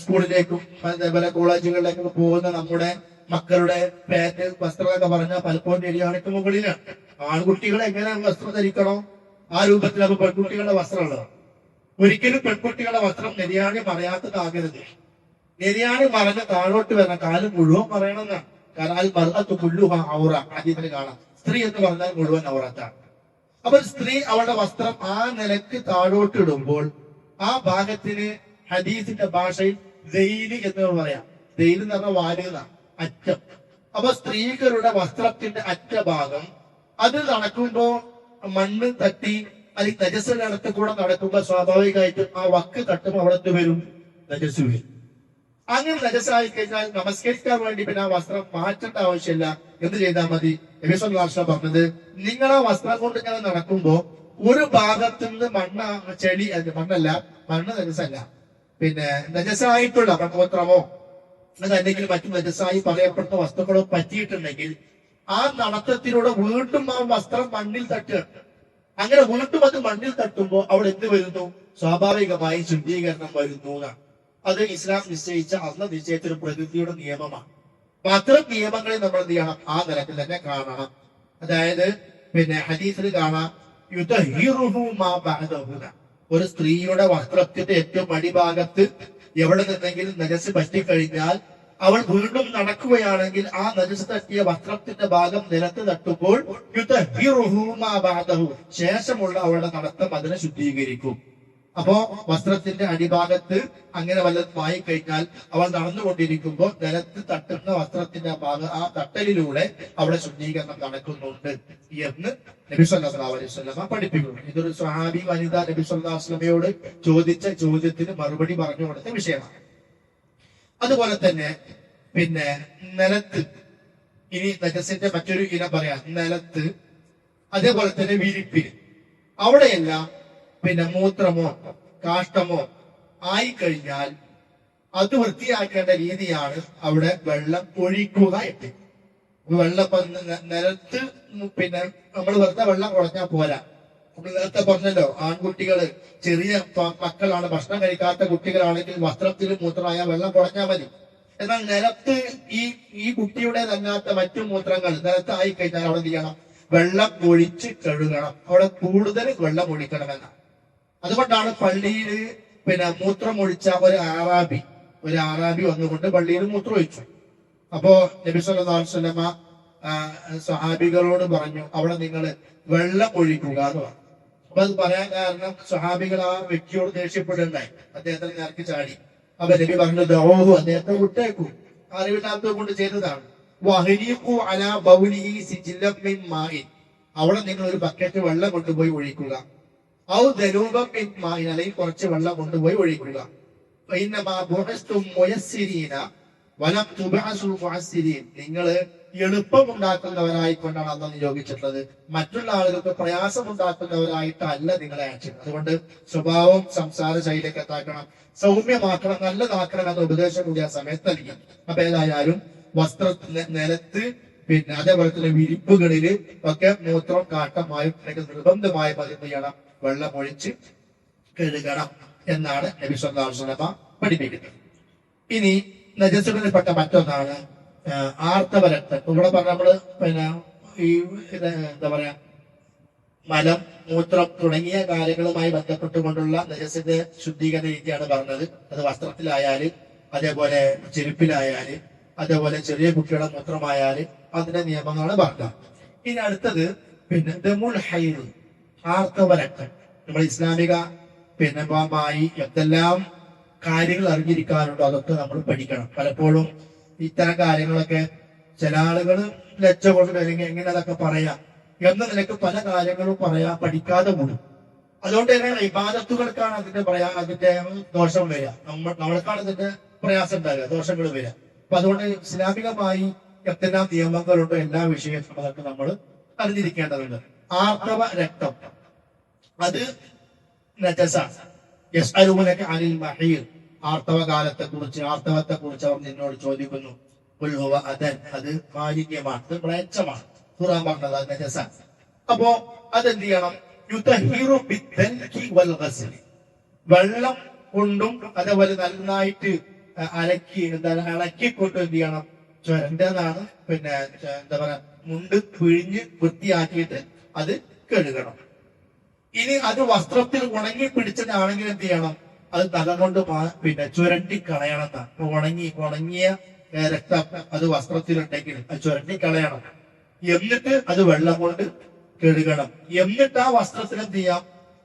സ്കൂളിലേക്കും അതേപോലെ കോളേജുകളിലേക്കും പോകുന്ന നമ്മുടെ മക്കളുടെ പാന്റ് വസ്ത്രമൊക്കെ പറഞ്ഞാൽ പലപ്പോഴും നെരിയാണിക്ക് മുകളിലാണ്. ആൺകുട്ടികൾ എങ്ങനെ വസ്ത്രം ധരിക്കണോ ആ രൂപത്തിൽ അപ്പൊ പെൺകുട്ടികളുടെ വസ്ത്രമുള്ളതാണ്. ഒരിക്കലും പെൺകുട്ടികളുടെ വസ്ത്രം നെരിയാണി മറയാത്തതാകരുത്. നെരിയാണി മറഞ്ഞ് താഴോട്ട് വരണം, കാലം മുഴുവൻ മറയണമെന്നാണ്. കാരണം അത് മറത്ത് പുല്ലുഹ ഔറ, അതിന് കാണാം. സ്ത്രീ എന്ന് പറഞ്ഞാൽ മുഴുവൻ ഔറത്താണ്. അപ്പൊ സ്ത്രീ അവളുടെ വസ്ത്രം ആ നിലക്ക് താഴോട്ട് ഇടുമ്പോൾ ആ ഭാഗത്തിന് ഹദീസിന്റെ ഭാഷയിൽ ദൈല് എന്ന് പറയാം. ദൈല് എന്ന് പറഞ്ഞാൽ വാലുക, അറ്റം. അപ്പൊ സ്ത്രീകളുടെ വസ്ത്രത്തിന്റെ അറ്റഭാഗം അത് നടക്കുമ്പോ മണ്ണ് തട്ടി അല്ലെങ്കിൽ നജസ്സിന്റെ അടുത്ത് കൂടെ നടക്കുമ്പോ സ്വാഭാവികമായിട്ടും ആ വക്ക് തട്ടുമ്പോ അവിടെ എന്ത് വരും? നജസ് വരും. അങ്ങനെ നജസ്സായി കഴിഞ്ഞാൽ നമസ്കരിക്കാൻ വേണ്ടി പിന്നെ ആ വസ്ത്രം മാറ്റേണ്ട ആവശ്യമില്ല. എന്ത് ചെയ്താൽ മതി? നബി സല്ലല്ലാഹു അലൈഹി വസല്ലം പറഞ്ഞത്, നിങ്ങൾ ആ വസ്ത്രം കൊണ്ട് ഇങ്ങനെ നടക്കുമ്പോ ഒരു ഭാഗത്ത് നിന്ന് ചെളി, മണ്ണല്ല, മണ്ണ് നജസല്ല, പിന്നെ നജസായിട്ടുള്ള മൂത്രമോ അതല്ലെങ്കിൽ മറ്റു നജസായി പറയപ്പെട്ട വസ്തുക്കളോ പറ്റിയിട്ടുണ്ടെങ്കിൽ ആ നടത്തത്തിലൂടെ വീണ്ടും ആ വസ്ത്രം മണ്ണിൽ തട്ടുക. അങ്ങനെ വീണ്ടും അത് മണ്ണിൽ തട്ടുമ്പോൾ അവിടെ എന്ത് വരുന്നു? സ്വാഭാവികമായി ശുദ്ധീകരണം വരുന്നു എന്നാണ്. അത് ഇസ്ലാം നിശ്ചയിച്ച അന്ന് നിശ്ചയിച്ച ഒരു പ്രകൃതിയുടെ നിയമമാണ്. അപ്പൊ അത്തരം നിയമങ്ങളെ നമ്മൾ എന്ത് ചെയ്യണം? ആ നിലത്തിൽ തന്നെ കാണണം. അതായത് പിന്നെ ഹദീസിൽ കാണാം, ഒരു സ്ത്രീയുടെ വസ്ത്രത്തിന്റെ ഏറ്റവും അടിഭാഗത്ത് എവിടെ നിന്നെങ്കിലും നജസ് പറ്റിക്കഴിഞ്ഞാൽ അവൾ വീണ്ടും നടക്കുകയാണെങ്കിൽ ആ നജസ് തട്ടിയ വസ്ത്രത്തിന്റെ ഭാഗം നിലത്ത് തട്ടുമ്പോൾ ശേഷമുള്ള അവളുടെ നടത്തം അതിനെ ശുദ്ധീകരിക്കും. അപ്പോ വസ്ത്രത്തിന്റെ അടിഭാഗത്ത് അങ്ങനെ വല്ലതും ആയി കഴിഞ്ഞാൽ അവൾ നടന്നുകൊണ്ടിരിക്കുമ്പോൾ നിലത്ത് തട്ടുന്ന വസ്ത്രത്തിന്റെ ഭാഗം ആ തട്ടലിലൂടെ അവിടെ ശുദ്ധീകരണം നടക്കുന്നുണ്ട് എന്ന് നബി സല്ലല്ലാഹു അലൈഹി വസല്ലം പഠിപ്പിക്കുന്നു. ഇതൊരു സ്വഹാബി വനിത നബി സല്ലല്ലാഹു അലൈഹി വസല്ലമയോട് ചോദിച്ച ചോദ്യത്തിന് മറുപടി പറഞ്ഞു കൊടുത്ത വിഷയമാണ്. അതുപോലെ തന്നെ പിന്നെ നിലത്ത്, ഇനി നജസിന്റെ മറ്റൊരു ഇനം പറയാം, നിലത്ത്, അതേപോലെ തന്നെ വിരിപ്പിൽ, അവിടെയെല്ലാം പിന്നെ മൂത്രമോ കാഷ്ടമോ ആയിക്കഴിഞ്ഞാൽ അത് വൃത്തിയാക്കേണ്ട രീതിയാണ് അവിടെ വെള്ളം ഒഴിക്കുക എന്ന്. വെള്ളം നിലത്ത് പിന്നെ നമ്മൾ വെറുതെ വെള്ളം കുളഞ്ഞാൽ പോരാ. നമ്മൾ നേരത്തെ പറഞ്ഞല്ലോ, ആൺകുട്ടികള് ചെറിയ മക്കളാണ്, ഭക്ഷണം കഴിക്കാത്ത കുട്ടികളാണെങ്കിൽ വസ്ത്രത്തിൽ മൂത്രമായ വെള്ളം കുളഞ്ഞാൽ മതി. എന്നാൽ നിലത്ത് ഈ കുട്ടിയുടേതല്ലാത്ത മറ്റു മൂത്രങ്ങൾ നിലത്തായി കഴിഞ്ഞാൽ അവിടെ എന്ത് ചെയ്യണം? വെള്ളം ഒഴിച്ച് കഴുകണം. അവിടെ കൂടുതൽ വെള്ളം ഒഴിക്കണമെന്നാണ്. അതുകൊണ്ടാണ് പള്ളിയിൽ പിന്നെ മൂത്രം ഒഴിച്ച ഒരു ആറാബി വന്നുകൊണ്ട് പള്ളിയിൽ മൂത്രം ഒഴിച്ചു. അപ്പോ നബി സല്ലല്ലാഹു അലൈഹി വസല്ലമ സ്വഹാബികളോട് പറഞ്ഞു, അവിടെ നിങ്ങൾ വെള്ളം ഒഴിക്കുക എന്ന് പറഞ്ഞു. അപ്പൊ അത് പറയാൻ കാരണം സ്വഹാബികൾ ആ വ്യക്തിയോട് ദേഷ്യപ്പെടുണ്ടായി, അദ്ദേഹത്തിന് നേർക്ക് ചാടി. അപ്പൊ നബി പറഞ്ഞു, ദഊഹു, അദ്ദേഹത്തെ വിട്ടേക്കൂ, അറിവില്ലാത്തത് കൊണ്ട് ചെയ്തതാണ്. വഹരീഖു അലാ ബൗലിഹി സിജ്ലം മിൻ മാഇൻ, അവിടെ നിങ്ങൾ ഒരു ബക്കറ്റ് വെള്ളം കൊണ്ടുപോയി ഒഴിക്കുക. ഔ ദനൂബം മിൻ മാഇൻ, അല്ലെങ്കിൽ കുറച്ച് വെള്ളം കൊണ്ടുപോയി ഒഴിക്കുക. ഫഇന്നമാ ബുഇസ്തും മുയസ്സിരീന വലം തുബഅസു മുഅസ്സിരീൻ, നിങ്ങൾ എളുപ്പമുണ്ടാക്കുന്നവരായിക്കൊണ്ടാണ് അന്ന് നിയോഗിച്ചിട്ടുള്ളത്, മറ്റുള്ള ആളുകൾക്ക് പ്രയാസമുണ്ടാക്കുന്നവരായിട്ടല്ല നിങ്ങളെ അയച്ചത്. അതുകൊണ്ട് സ്വഭാവം സംസാര ശൈലിയൊക്കെ എത്താക്കണം, സൗമ്യമാക്കണം, നല്ലതാക്കണം എന്ന ഉപദേശം കൂടി ആ സമയത്ത് നൽകി. അപ്പൊ ഏതായാലും വസ്ത്ര നിലത്ത് പിന്നെ അതേപോലെ തന്നെ വിരിപ്പുകളില് ഒക്കെ മൂത്രം കാട്ടമായും നിർബന്ധമായും അത് ചെയ്യണം, വെള്ളം ഒഴിച്ച് കഴുകണം എന്നാണ് നബി സല്ലല്ലാഹു അലൈഹി വസല്ലം പഠിപ്പിക്കുന്നത്. ഇനി നജസുകളിൽപ്പെട്ട മറ്റൊന്നാണ് ആർത്തവ രക്തം. ഇവിടെ പറഞ്ഞ നമ്മള് പിന്നെ ഈ എന്താ പറയാ, മലം, മൂത്രം തുടങ്ങിയ കാര്യങ്ങളുമായി ബന്ധപ്പെട്ടുകൊണ്ടുള്ള നജസിന്റെ ശുദ്ധീകരണ രീതിയാണ് പറഞ്ഞത്. അത് വസ്ത്രത്തിലായാല്, അതേപോലെ ചെരുപ്പിലായാല്, അതേപോലെ ചെറിയ കുട്ടിയുടെ മൂത്രമായാല് അതിന്റെ നിയമങ്ങളാണ് പറഞ്ഞത്. ഇനി അടുത്തത് പിന്നെ ദമുൽ ഹൈദ്, ആർത്തവ രക്തം. നമ്മൾ ഇസ്ലാമിക പിന്നെ എന്തെല്ലാം കാര്യങ്ങൾ അറിഞ്ഞിരിക്കാനുണ്ടോ അതൊക്കെ നമ്മൾ പഠിക്കണം. പലപ്പോഴും ഇത്തരം കാര്യങ്ങളൊക്കെ ചില ആളുകൾ ലജ്ജ കൊണ്ട് അല്ലെങ്കിൽ എങ്ങനെ അതൊക്കെ പറയാം എന്ന നിലക്ക് പല കാര്യങ്ങളും പഠിക്കാതെ കൂടും. അതുകൊണ്ട് തന്നെ ഇബാദത്തുകൾക്കാണ് അതിന്റെ ദോഷം വരിക, നമ്മൾക്കാണ് ഇതിന്റെ പ്രയാസം ഉണ്ടാകുക, ദോഷങ്ങൾ വരിക. അപ്പൊ അതുകൊണ്ട് ഇസ്ലാമികമായി എന്തെല്ലാം നിയമങ്ങളുണ്ടോ എല്ലാ വിഷയത്തിലും അതൊക്കെ നമ്മൾ അറിഞ്ഞിരിക്കേണ്ടതുണ്ട്. ആർത്തവ രക്തം അത് നജസാണ്. യസ്അലൂനക അനിൽ മഹീർ, ആർത്തവകാലത്തെ കുറിച്ച്, ആർത്തവത്തെ കുറിച്ച് അവർ നിന്നോട് ചോദിക്കുന്നു. ഖുൽ ഹുവ അദൻ, അത് മാലിന്യമാണ്, അത് മ്ലേച്ഛമാണ്. ഖുർആൻ പറഞ്ഞത് അത് നജസാണ്. അപ്പോ അതെന്ത് ചെയ്യണം? യുതഹിറു ബിദ്ദൽകി വൽ ഗസ്ലി, വെള്ളം കൊണ്ടും അതേപോലെ നന്നായിട്ട് ഇളക്കിക്കൊണ്ട് എന്ത് ചെയ്യണം? ചുരണ്ടതാണ് പിന്നെ എന്താ പറയാ, മുണ്ട് പിഴിഞ്ഞ് വൃത്തിയാക്കിയിട്ട് അത് കഴുകണം. ഇനി അത് വസ്ത്രത്തിൽ ഉണങ്ങി പിടിച്ചതാണെങ്കിൽ എന്ത് ചെയ്യണം? അത് തല കൊണ്ട് പിന്നെ ചുരണ്ടി കളയണം. ഉണങ്ങിയ രക്തം അത് വസ്ത്രത്തിലുണ്ടെങ്കിൽ അത് ചുരണ്ടി കളയണം. എന്നിട്ട് അത് വെള്ളം കൊണ്ട് കഴുകണം. എന്നിട്ട് ആ വസ്ത്രത്തിൽ എന്ത് ചെയ്യാം?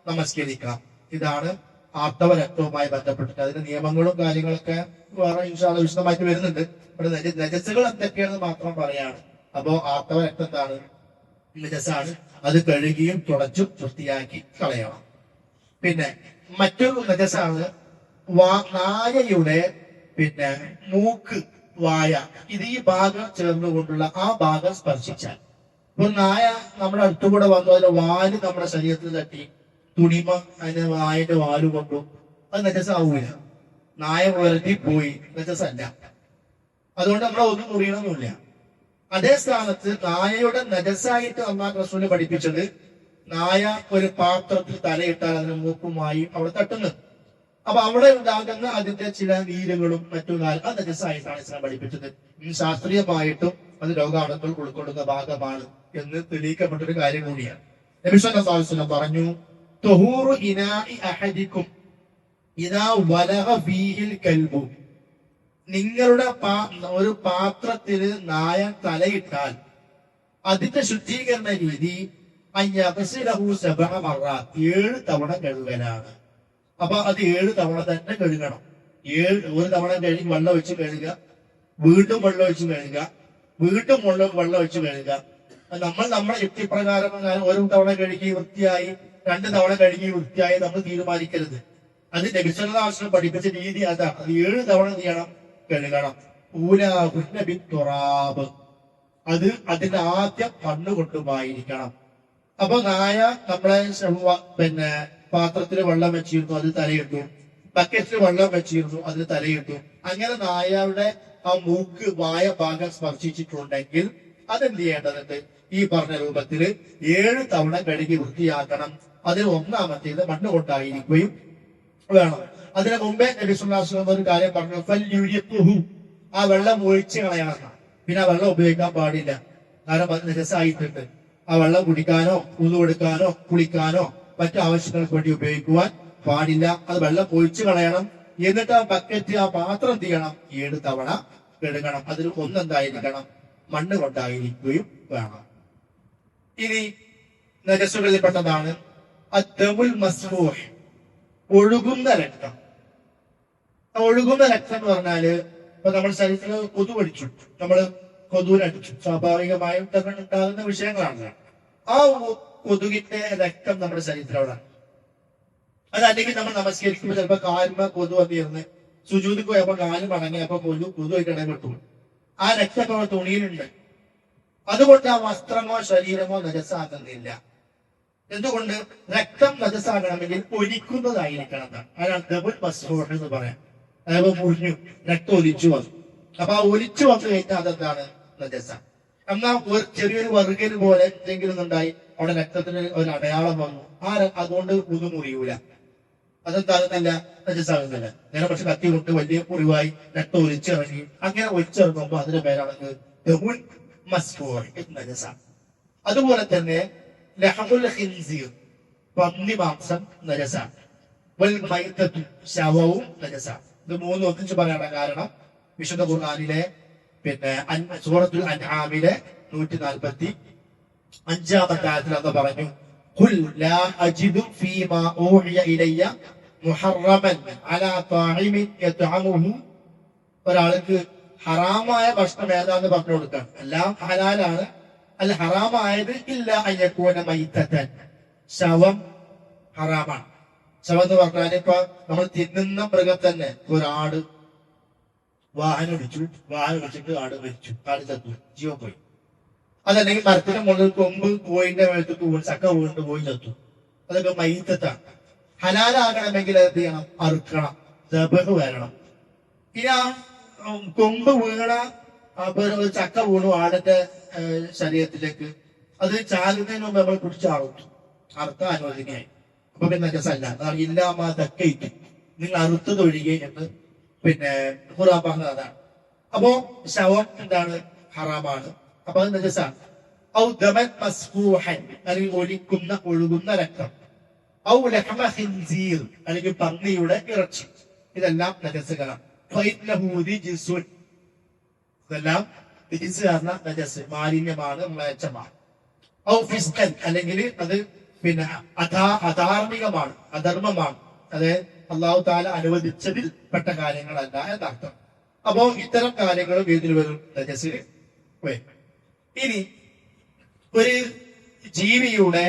നമസ്കരിക്കാം. ഇതാണ് ആർത്തവ രക്തവുമായി ബന്ധപ്പെട്ടിട്ട് അതിന്റെ നിയമങ്ങളും കാര്യങ്ങളൊക്കെ വേറെ ഇൻഷാല്ലാഹ് വിശദമായിട്ട് വരുന്നുണ്ട്. ഇവിടെ നജസ്സുകൾ എന്തൊക്കെയാണെന്ന് മാത്രം പറയാണ്. അപ്പോ ആർത്തവ രക്തം എന്താണ്? നജസ്സാണ്. അത് കഴുകിയും തുടച്ചും വൃത്തിയാക്കി കളയണം. പിന്നെ മറ്റൊരു നജസ്സാണ് നായയുടെ മൂക്ക്, വായ, ഇത് ഈ ഭാഗം ചേർന്നുകൊണ്ടുള്ള ആ ഭാഗം സ്പർശിച്ചാൽ, ഒരു നായ നമ്മുടെ അടുത്തുകൂടെ വന്നു അതിന്റെ വാല് നമ്മുടെ ശരീരത്തിൽ തട്ടി തുണിമ അതിന്റെ നായന്റെ വാല് കൊണ്ടു, അത് നജസാവൂല. നായ വെറുതെ പോയി, നജസല്ല. അതുകൊണ്ട് നമ്മളെ ഒന്നും മുറിയണമെന്നില്ല. അതേ സ്ഥാനത്ത് നായയുടെ നജസായിട്ട് അല്ലാഹു റസൂൽ പഠിപ്പിച്ചത്, നായ ഒരു പാത്രത്തിൽ തലയിട്ടാൽ അതിന് മൂക്കുമായി അവിടെ തട്ടുന്നത്. അപ്പൊ അവിടെ ഉണ്ടാകുന്ന അതിന്റെ ചില നീരുകളും മറ്റു അത് നജസായിട്ടാണ് ഇസ്ലാം പഠിപ്പിച്ചത്. ശാസ്ത്രീയമായിട്ടും അത് രോഗാണുക്കൾ ഉൾക്കൊള്ളുന്ന ഭാഗമാണ് എന്ന് തെളിയിക്കപ്പെട്ടൊരു കാര്യം കൂടിയാണ്. നബി സല്ലല്ലാഹു അലൈഹി വസല്ലം പറഞ്ഞു, തുഹൂറു ഇനാഇ അഹദിക്കും ഇദാ വലഗ ഫീഹിൽ കൽബു, നിങ്ങളുടെ ഒരു പാത്രത്തിൽ നായ തലയിട്ടാൽ അതിന്റെ ശുദ്ധീകരണ രീതി 7 തവണ കഴുകലാണ്. അപ്പൊ അത് 7 തവണ തന്നെ കഴുകണം. ഒരു തവണ കഴുകി വെള്ളം ഒഴിച്ച് കഴുകുക, വീണ്ടും വെള്ളം ഒഴിച്ച് കഴുകുക, വീണ്ടും വെള്ളം ഒഴിച്ച് കഴുകുക. നമ്മൾ നമ്മുടെ യുക്തിപ്രകാരം ഒരു തവണ കഴുകി വൃത്തിയായി, 2 തവണ കഴുകി വൃത്തിയായി നമ്മൾ തീരുമാനിക്കരുത്. അത് നബി സല്ലല്ലാഹു അലൈഹി വസല്ലം പഠിപ്പിച്ച രീതി അതാണ്. അത് 7 തവണ ചെയ്യണം, കഴുകണം. തുറാബ്, അത് അതിന്റെ ആദ്യം കണ്ണുകൊണ്ടുമായിരിക്കണം. അപ്പൊ നായ നമ്മളെ പാത്രത്തിൽ വെള്ളം വെച്ചിരുന്നു, അതിൽ തലയിട്ടു. ബക്കറ്റിൽ വെള്ളം വെച്ചിരുന്നു, അതിൽ തലയിട്ടു. അങ്ങനെ നായയുടെ ആ മൂക്ക്, വായ ഭാഗം സ്പർശിച്ചിട്ടുണ്ടെങ്കിൽ അതെന്ത് ചെയ്യേണ്ടതുണ്ട്? ഈ പറഞ്ഞ രൂപത്തിൽ 7 തവണ കഴുകി വൃത്തിയാക്കണം. അതിൽ ഒന്നാമത്തേത് മണ്ണ് കൊണ്ടായിരിക്കുകയും വേണം. അതിനു മുമ്പേ നബി സല്ലല്ലാഹു അലൈഹി വസല്ലം ഒരു കാര്യം പറഞ്ഞു, ഫൽയുരിഖുഹു, ആ വെള്ളം ഒഴിച്ചു കളയണം. പിന്നെ ആ വെള്ളം ഉപയോഗിക്കാൻ പാടില്ല, കാരണം അത് നജസായിട്ടുണ്ട്. ആ വെള്ളം കുടിക്കാനോ ഉളു എടുക്കാനോ കുളിക്കാനോ മറ്റു ആവശ്യങ്ങൾക്ക് വേണ്ടി ഉപയോഗിക്കുവാൻ പാടില്ല. അത് വെള്ളം ഒഴിച്ചു കളയണം. എന്നിട്ട് ആ ബക്കറ്റ്, ആ പാത്രം എന്ത് ചെയ്യണം? 7 തവണ കഴുകണം. അതിൽ ഒന്നെന്തായിരിക്കണം? മണ്ണ് കൊണ്ടായിരിക്കുകയും വേണം. ഇനി നജസുകളിൽപ്പെട്ടതാണ് അദ്ദമുൽ മസ്ഫൂഹ്, ഒഴുകുന്ന രക്തം. ഒഴുകുന്ന രക്തം എന്ന് പറഞ്ഞാല്, ഇപ്പൊ നമ്മുടെ ശരീരത്തിൽ കൊതു പഠിച്ചു, നമ്മള് കൊതുവിനടിച്ചു, സ്വാഭാവികമായും ഉണ്ടാകുന്ന വിഷയങ്ങളാണ്. ആ കൊതുകിന്റെ രക്തം നമ്മുടെ ശരീരത്തിലവിടാണ്. അതല്ലെങ്കിൽ നമ്മൾ നമസ്കരിക്കുമ്പോൾ ചിലപ്പോ കാൽമ കൊതു വന്നിരുന്ന് സുജൂദിക്ക് പോയപ്പോ കാല് മടങ്ങി, അപ്പൊ കൊതുവായിട്ട് ഇടപെട്ടു. ആ രക്തം നമ്മുടെ തുണിയിലുണ്ട്. അതുകൊണ്ട് ആ വസ്ത്രമോ ശരീരമോ നജസാകുന്നില്ല. എന്തുകൊണ്ട്? രക്തം നജസാകണമെങ്കിൽ ഒലിക്കുന്നതായിരിക്കണം. അതാണ് ഡബിൾ മസ്ഫൂഹ് എന്ന് പറയാം. അതായത് മുറിഞ്ഞു, രക്തം ഒലിച്ചു വന്നു. അപ്പൊ ആ ഒലിച്ചു വന്നു കഴിഞ്ഞാൽ അതെന്താണ്? നജസ. എന്നാൽ ഒരു ചെറിയൊരു വർഗന് പോലെ എന്തെങ്കിലും ഉണ്ടായി അവിടെ രക്തത്തിന് ഒരു അടയാളം വന്നു, അതുകൊണ്ട് മുറിയൂല, അതെന്താകുന്നില്ല? നജസാകുന്നില്ല. നേരെ പക്ഷെ കത്തി കൊണ്ട് വലിയ മുറിവായി രക്തം ഒലിച്ചിറങ്ങി, അങ്ങനെ ഒലിച്ചിറങ്ങുമ്പോ അതിന്റെ പേരാണ് ഡബിൾ മസ്ഫൂഹ് നജസ. അതുപോലെ തന്നെ ലഹമുൽ ഖിൻസീർ, പന്നി മാംസം നജസ. വൽ മൈതത്തു, ശവവും നജസ. ഇത് മൂന്നും ഒന്നിച്ച് പറയാനുള്ള കാരണം വിശുദ്ധ ഖുർആനിലെ സൂറത്തുൽ അൻആമിലെ 145 ആയത്തിൽ അത് പറഞ്ഞു, ഖുൽ ലാ അജിദു ഫീമാ ഊഹിയ ഇലയ്യ മുഹറമൻ അലാ ത്വാഇമിൻ യത്അമുഹു. ഒരാൾക്ക് ഹറാമായ ഭക്ഷണം ഏതാന്ന് പറഞ്ഞു കൊടുക്കണം. എല്ലാം ഹലാലാണ്, അല്ല ഹറാമായത് ഇല്ല അയ്യക്കൂന മൈത്തൻ, ശവം ഹറാമാണ്. ശവം എന്ന് പറഞ്ഞാൽ ഇപ്പൊ നമ്മൾ തിന്നുന്ന മൃഗം തന്നെ, ഒരാട് വാഹനം ഇടിച്ചിട്ട് ആട് മരിച്ചു, ആട് ചത്തു, ജീവൻ പോയി. അതല്ലെങ്കിൽ മരത്തിന്റെ മുകളിൽ കൊമ്പ് കോയിന്റെ മേലത്തേക്ക് വീണ് ചക്ക വീണ്ടും പോയി ചത്തു, അതൊക്കെ മൈത്തത്താണ്. ഹലാലാകണമെങ്കിൽ എന്ത് ചെയ്യണം? അറുക്കണം, ദബഹ് വരണം. ഇനി ആ കൊമ്പ് വീണ ഒരു ചക്ക വീണു ആടിന്റെ ശരീരത്തിലേക്ക്, അത് ചാകുന്നതിന് മുമ്പ് നമ്മൾ കുടിച്ച് അറുത്ത അനുവദനീയായി. അപ്പൊ പിന്നെ നജസല്ല. അതാണ് ഇല്ലാമാ തക്കയിറ്റ്, നിങ്ങൾ അറുത്തത് ഒഴികെ എന്ന് ഖുർആൻ പറഞ്ഞത് അതാണ്. അപ്പോ ശവം എന്താണ്? ഹറാമാണ്. അപ്പൊ അത് നജസാണ്. ഔ ദമൻ മസ്ഫൂഹൻ, അല്ലെങ്കിൽ ഒഴുകുന്ന രക്തം. ഔ ലഹമ ഖിൻസീർ, അല്ലെങ്കിൽ പന്നിയുടെ ഇറച്ചി. ഇതെല്ലാം നജസുകളാണ്. ഇതെല്ലാം നജസ്, മാലിന്യമാണ്, മ്ലേച്ഛമാണ്. ഔ ഫിസ്കൻ, അല്ലെങ്കിൽ അത് അധാർമികമാണ്, അധർമ്മമാണ്. അത് അള്ളാഹു താല അനുവദിച്ചതിൽ പെട്ട കാര്യങ്ങളല്ല എന്നർത്ഥം. അപ്പോ ഇത്തരം കാര്യങ്ങളും ഇതിൽ വരും, നജസിൽ വരും. ഇനി ഒരു ജീവിയുടെ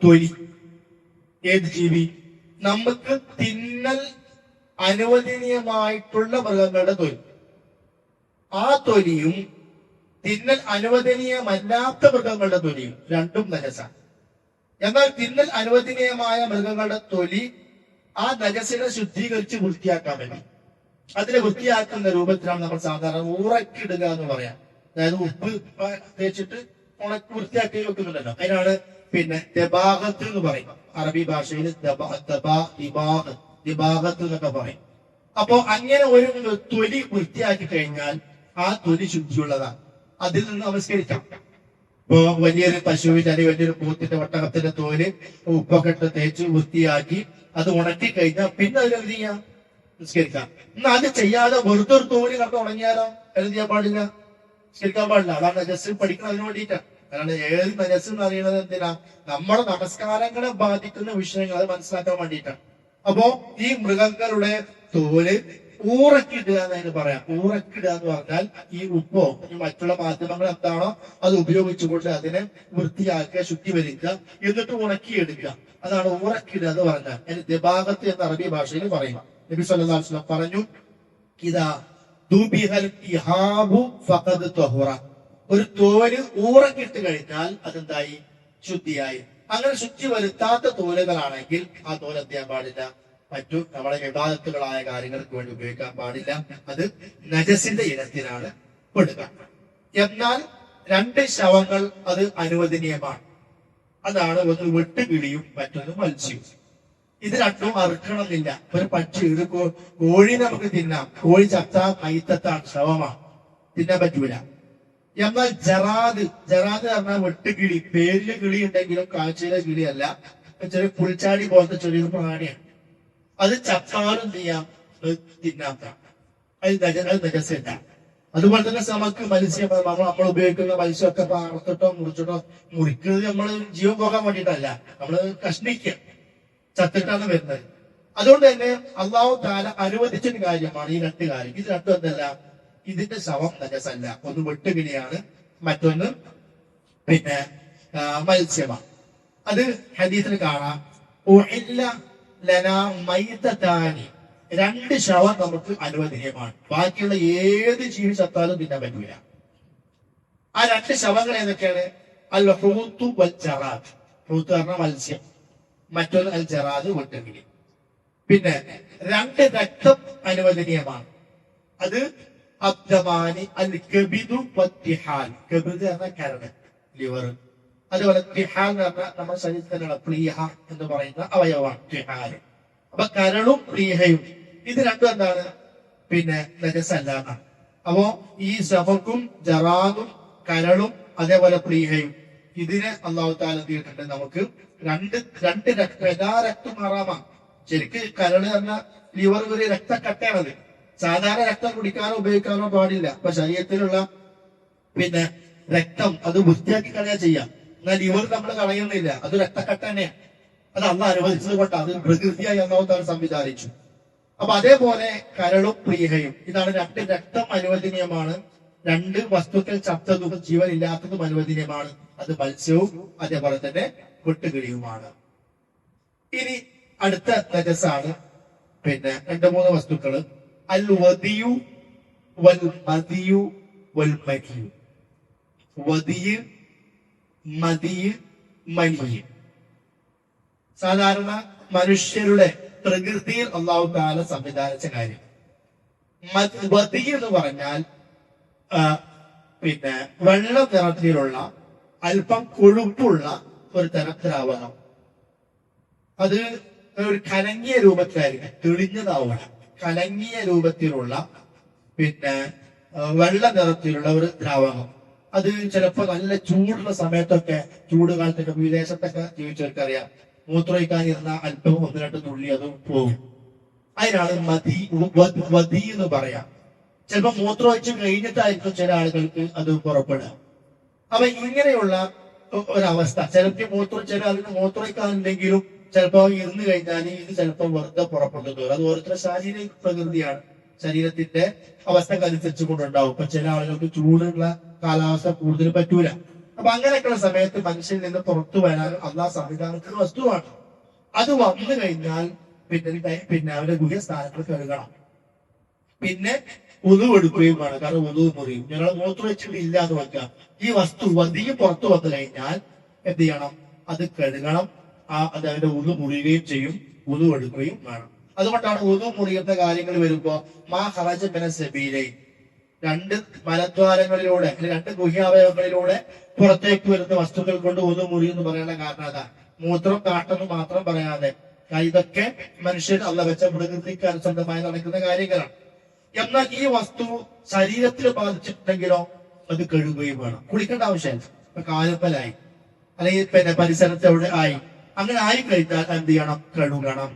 തൊലി, ഏത് ജീവി, നമുക്ക് തിന്നൽ അനുവദനീയമായിട്ടുള്ള മൃഗങ്ങളുടെ തൊലി, ആ തൊലിയും തിന്നൽ അനുവദനീയമല്ലാത്ത മൃഗങ്ങളുടെ തൊലിയും രണ്ടും നജസാണ്. എന്നാൽ തിന്നൽ അനുവദനീയമായ മൃഗങ്ങളുടെ തൊലി ആ നജസിനെ ശുദ്ധീകരിച്ച് വൃത്തിയാക്കാൻ വേണ്ടി, അതിനെ വൃത്തിയാക്കുന്ന രൂപത്തിലാണ് നമ്മൾ സാധാരണ ഊറക്കിടുക എന്ന് പറയാം. അതായത് ഉപ്പ് തേച്ചിട്ട് ഉണക്കി വൃത്തിയാക്കി വെക്കുന്നുണ്ടല്ലോ, അതിനാണ് ദബാഗത്ത് എന്ന് പറയും. അറബി ഭാഷയിൽ ദിബാഗത്ത് എന്നൊക്കെ പറയും. അപ്പോ അങ്ങനെ ഒരു തൊലി വൃത്തിയാക്കി കഴിഞ്ഞാൽ ആ തൊലി ശുദ്ധിയുള്ളതാണ്, അതിൽ നിന്ന് നമസ്കരിക്കാം. ഇപ്പോ വലിയൊരു പശുവിന്റെ അല്ലെങ്കിൽ വലിയൊരു പൂത്തിന്റെ ഒട്ടകത്തിന്റെ തോല് ഉപ്പൊക്കെ ഇട്ട് തേച്ച് വൃത്തിയാക്കി അത് ഉണക്കി കഴിഞ്ഞാൽ പിന്നെ അതിൽ എന്ത് ചെയ്യാം, നിസ്കരിക്കാം. എന്നാൽ അത് ചെയ്യാതെ വെറുതെ ഒരു തോല് കണ്ട് ഉണങ്ങിയാലോ എന്ത് ചെയ്യാൻ പാടില്ല, നിസ്കരിക്കാൻ പാടില്ല. അതാണ് നജസ് പഠിക്കുന്നത് അതിന് വേണ്ടിയിട്ടാണ്. അതാണ് ഏത് നജസ് എന്ന് അറിയുന്നത് എന്തിനാ, നമ്മുടെ നമസ്കാരങ്ങളെ ബാധിക്കുന്ന വിഷയങ്ങൾ അത് മനസ്സിലാക്കാൻ വേണ്ടിയിട്ടാണ്. അപ്പോ ഈ മൃഗങ്ങളുടെ തോല് ഊറക്കിടുക എന്നതിന് പറയാം. ഊറക്കിടുക എന്ന് പറഞ്ഞാൽ ഈ ഉപ്പോ ഈ മറ്റുള്ള മാധ്യമങ്ങൾ എന്താണോ അത് ഉപയോഗിച്ചുകൊണ്ട് അതിനെ വൃത്തിയാക്കുക, ശുദ്ധി വരുത്തുക, എന്നിട്ട് ഉണക്കിയെടുക്കുക. അതാണ് ഊറക്കിടുക എന്ന് പറഞ്ഞാൽ. അതിന് ദിബാഗത്ത് എന്ന അറബി ഭാഷയിൽ പറയും. നബി സല്ലല്ലാഹു അലൈഹി വസല്ലം പറഞ്ഞു, ഇദാ ദുബിഹൽ ഇഹാബു ഫഖദ് തഹുറ, ഒരു തോല് ഊറക്കിട്ട് കഴിഞ്ഞാൽ അതെന്തായി, ശുദ്ധിയായി. അങ്ങനെ ശുദ്ധി വരുത്താത്ത തോലുകളാണെങ്കിൽ ആ തോല് എന്ത് ചെയ്യാൻ പാടില്ല, മറ്റു നമ്മളെ വിവാദത്തുകളായ കാര്യങ്ങൾക്ക് വേണ്ടി ഉപയോഗിക്കാൻ പാടില്ല. അത് നജസിന്റെ ഇനത്തിനാണ് പെടുക. എന്നാൽ രണ്ട് ശവങ്ങൾ അത് അനുവദനീയമാണ്. അതാണ് ഒന്ന് വെട്ടുകിളിയും മറ്റൊന്ന് മത്സ്യവും. ഇത് രണ്ടും അറുക്കണമെന്നില്ല. ഒരു പക്ഷി, ഒരു കോഴി നമുക്ക് തിന്നാം. കോഴി ചത്ത മൈത്തത്താണ്, ശവമാണ്, തിന്നാൻ പറ്റൂല. എന്നാൽ ജറാദ് പറഞ്ഞാൽ വെട്ടുകിളി, പേരില് കിളി ഉണ്ടെങ്കിലും കാഴ്ചയിലെ കിളിയല്ല, ചെറിയ പുൽച്ചാടി പോലത്തെ ചെറിയൊരു പ്രാണിയാണ്. അത് ചത്താലും ചെയ്യാം, തിന്നാത്ത, അത് നജസില്ല. അതുപോലെ തന്നെ നമുക്ക് മത്സ്യം, നമ്മൾ ഉപയോഗിക്കുന്ന മത്സ്യമൊക്കെ അറുത്തിട്ടോ മുറിച്ചിട്ടോ, മുറിക്കുന്നത് നമ്മൾ ജീവൻ പോകാൻ വേണ്ടിയിട്ടല്ല, നമ്മള് കഷ്ണിക്കുക, ചത്തിട്ടാണ് വരുന്നത്. അതുകൊണ്ട് തന്നെ അള്ളാഹു താല അനുവദിച്ചൊരു കാര്യമാണ് ഈ രണ്ട് കാര്യം. ഇത് രണ്ടും എന്തല്ല, ഇതിന്റെ ശവം നജസല്ല. ഒന്ന് വെട്ടുകിളിയാണ്, മറ്റൊന്ന് മത്സ്യമാണ്. അത് ഹദീസിൽ കാണാം, രണ്ട് ശവം നമുക്ക് അനുവദനീയമാണ്, ബാക്കിയുള്ള ഏത് ജീവി ചത്താലും തിന്നാൻ പറ്റൂല. ആ രണ്ട് ശവങ്ങൾ ഏതൊക്കെയാണ്, അൽ ഹൂത്തു വൽ ജറാദ്. ഹൂത്ത് പറഞ്ഞ മത്സ്യം, മറ്റൊന്ന് അൽ ജറാദ് വെട്ടുകിളി. പിന്നെ രണ്ട് രക്തം അനുവദനീയമാണ്. അത് അബ്ദമാനി അൽ കബിദു വത്തിഹാൽ. കബിദ് എന്ന കരട്, ലിവർ. അതുപോലെ തിഹാൽ എന്ന് പറഞ്ഞാൽ നമ്മുടെ ശരീരത്തിലുള്ള പ്ലീഹ എന്ന് പറയുന്ന അവയവമാണ് തിഹാൽ. അപ്പൊ കരളും പ്ലീഹയും ഇത് രണ്ടും എന്താണ്, നജസല്ല എന്നാണ്. അപ്പോ ഈ സഫക്കും ജറാദും കരളും അതേപോലെ പ്ലീഹയും ഇതിനെ അള്ളാഹു താല തീർത്തിട്ട് നമുക്ക് രണ്ട് രക്തം, എല്ലാ രക്തം ഹറാമാണ്. ശരിക്ക് കരള് പറഞ്ഞ ലിവർ ഒരു രക്തക്കട്ടയാണത്. സാധാരണ രക്തം കുടിക്കാനോ ഉപയോഗിക്കാനോ പാടില്ല. അപ്പൊ ശരീരത്തിലുള്ള രക്തം അത് വൃത്തിയാക്കി കളയാ ചെയ്യാം. എന്നാൽ ലിവർ നമ്മൾ കളയുന്നില്ല, അത് രക്തക്കട്ട തന്നെയാണ്. അത് അള്ളാഹ് അനുവദിച്ചത് കൊണ്ട് അത് പ്രകൃതിയായി അള്ളാഹു സംവിധാനിച്ചു. അപ്പൊ അതേപോലെ കരളും പ്ലീഹയും ഇതാണ് രണ്ട് രക്തം അനുവദനീയമാണ്. രണ്ട് വസ്തുക്കൾ ചത്തതും ജീവനില്ലാത്തതും അനുവദനീയമാണ്. അത് മത്സ്യവും അതേപോലെ തന്നെ വെട്ടുകിളിയുമാണ്. ഇനി അടുത്ത നജസാണ് രണ്ട് മൂന്ന് വസ്തുക്കള്, അൽ വദിയു വൽ മദിയു വൽ മനിയു. വദിയ്, മദിയ്, മനിയ്. സാധാരണ മനുഷ്യരുടെ പ്രകൃതിയിൽ അള്ളാഹു താല സംവിധാനിച്ച കാര്യം. വദിയ് എന്ന് പറഞ്ഞാൽ വെള്ള നിറത്തിലുള്ള അല്പം കൊഴുപ്പുള്ള ഒരു തരം ദ്രാവകം. അത് ഒരു കലങ്ങിയ രൂപത്തിലായിരിക്കും, തെളിഞ്ഞതാവണം. കലങ്ങിയ രൂപത്തിലുള്ള വെള്ള നിറത്തിലുള്ള ഒരു ദ്രാവകം. അത് ചിലപ്പോ നല്ല ചൂടുള്ള സമയത്തൊക്കെ, ചൂട് കാലത്തൊക്കെ വിദേശത്തൊക്കെ ജീവിച്ചവർക്കറിയാം, മൂത്രമൊഴിക്കാനിരുന്ന അല്പം ഒന്ന് രണ്ട് തുള്ളി അതും പോകും. അതിനാണ് വദി എന്ന് പറയാം. ചിലപ്പോ മൂത്രമൊഴിച്ച് കഴിഞ്ഞിട്ടായിരിക്കും ചില ആളുകൾക്ക് അത് പുറപ്പെടുക. അപ്പൊ ഇങ്ങനെയുള്ള ഒരവസ്ഥ, ചിലർക്ക് ചില അതിന് മൂത്രമൊഴിക്കാനുണ്ടെങ്കിലും ചിലപ്പോ ഇരുന്ന് കഴിഞ്ഞാൽ ഇത് ചിലപ്പോ വെറുതെ പുറപ്പെട്ടു തോന്നും. അത് ഓരോരുത്തരുടെ ശാരീരിക പ്രകൃതിയാണ്, ശരീരത്തിന്റെ അവസ്ഥക്ക് അനുസരിച്ച് കൊണ്ടുണ്ടാവും. ഇപ്പൊ ചില ആളുകൾക്ക് ചൂടുള്ള കാലാവസ്ഥ കൂടുതൽ പറ്റൂല. അപ്പൊ അങ്ങനെയൊക്കെയുള്ള സമയത്ത് മനുഷ്യനിൽ നിന്ന് പുറത്തു വരാൻ അള്ളാഹ് സംവിധാനത്തിന് വസ്തുവാണ്. അത് വന്നു കഴിഞ്ഞാൽ പിന്നെ അവരുടെ ഗുഹ്യസ്ഥാനത്ത് കഴുകണം. പിന്നെ ഉതുവെടുക്കുകയും വേണം. കാരണം ഉതുവ് മുറിയും. ഞങ്ങൾ മൂത്രം വെച്ചിട്ട് ഇല്ല എന്ന് വെക്കാം. ഈ വസ്തു വധിയും പുറത്തു വന്നു കഴിഞ്ഞാൽ എന്ത് ചെയ്യണം? അത് കഴുകണം. അത് അവന്റെ ഉതു മുറിയുകയും ചെയ്യും, ഉതുവെടുക്കുകയും വേണം. അതുകൊണ്ടാണ് ഉതു മുറിയുന്ന കാര്യങ്ങൾ വരുമ്പോ മാ ഹറജ മിന സബീലൈ, രണ്ട് മലദ്വാരങ്ങളിലൂടെ, രണ്ട് ഗുഹ്യാവയവങ്ങളിലൂടെ പുറത്തേക്ക് വരുന്ന വസ്തുക്കൾ കൊണ്ട് ഉതു മുറി എന്ന് പറയുന്ന കാരണം അതാ. മൂത്രം കാട്ടെന്ന് മാത്രം പറയാതെ, ഇതൊക്കെ മനുഷ്യൻ അല്ല വെച്ച പ്രകൃതിക്ക് അനുസൃതമായി നടക്കുന്ന കാര്യങ്ങളാണ്. എന്നാൽ ഈ വസ്തു ശരീരത്തിൽ ബാധിച്ചിട്ടുണ്ടെങ്കിലോ അത് കഴുകുകയും വേണം. കുളിക്കേണ്ട ആവശ്യമില്ല. ഇപ്പൊ കാലുപ്പലായി അല്ലെങ്കിൽ പിന്നെ പരിസരത്ത് എവിടെ ആയി, അങ്ങനെ ആയി കഴിഞ്ഞാൽ എന്ത് ചെയ്യണം? കഴുകണം.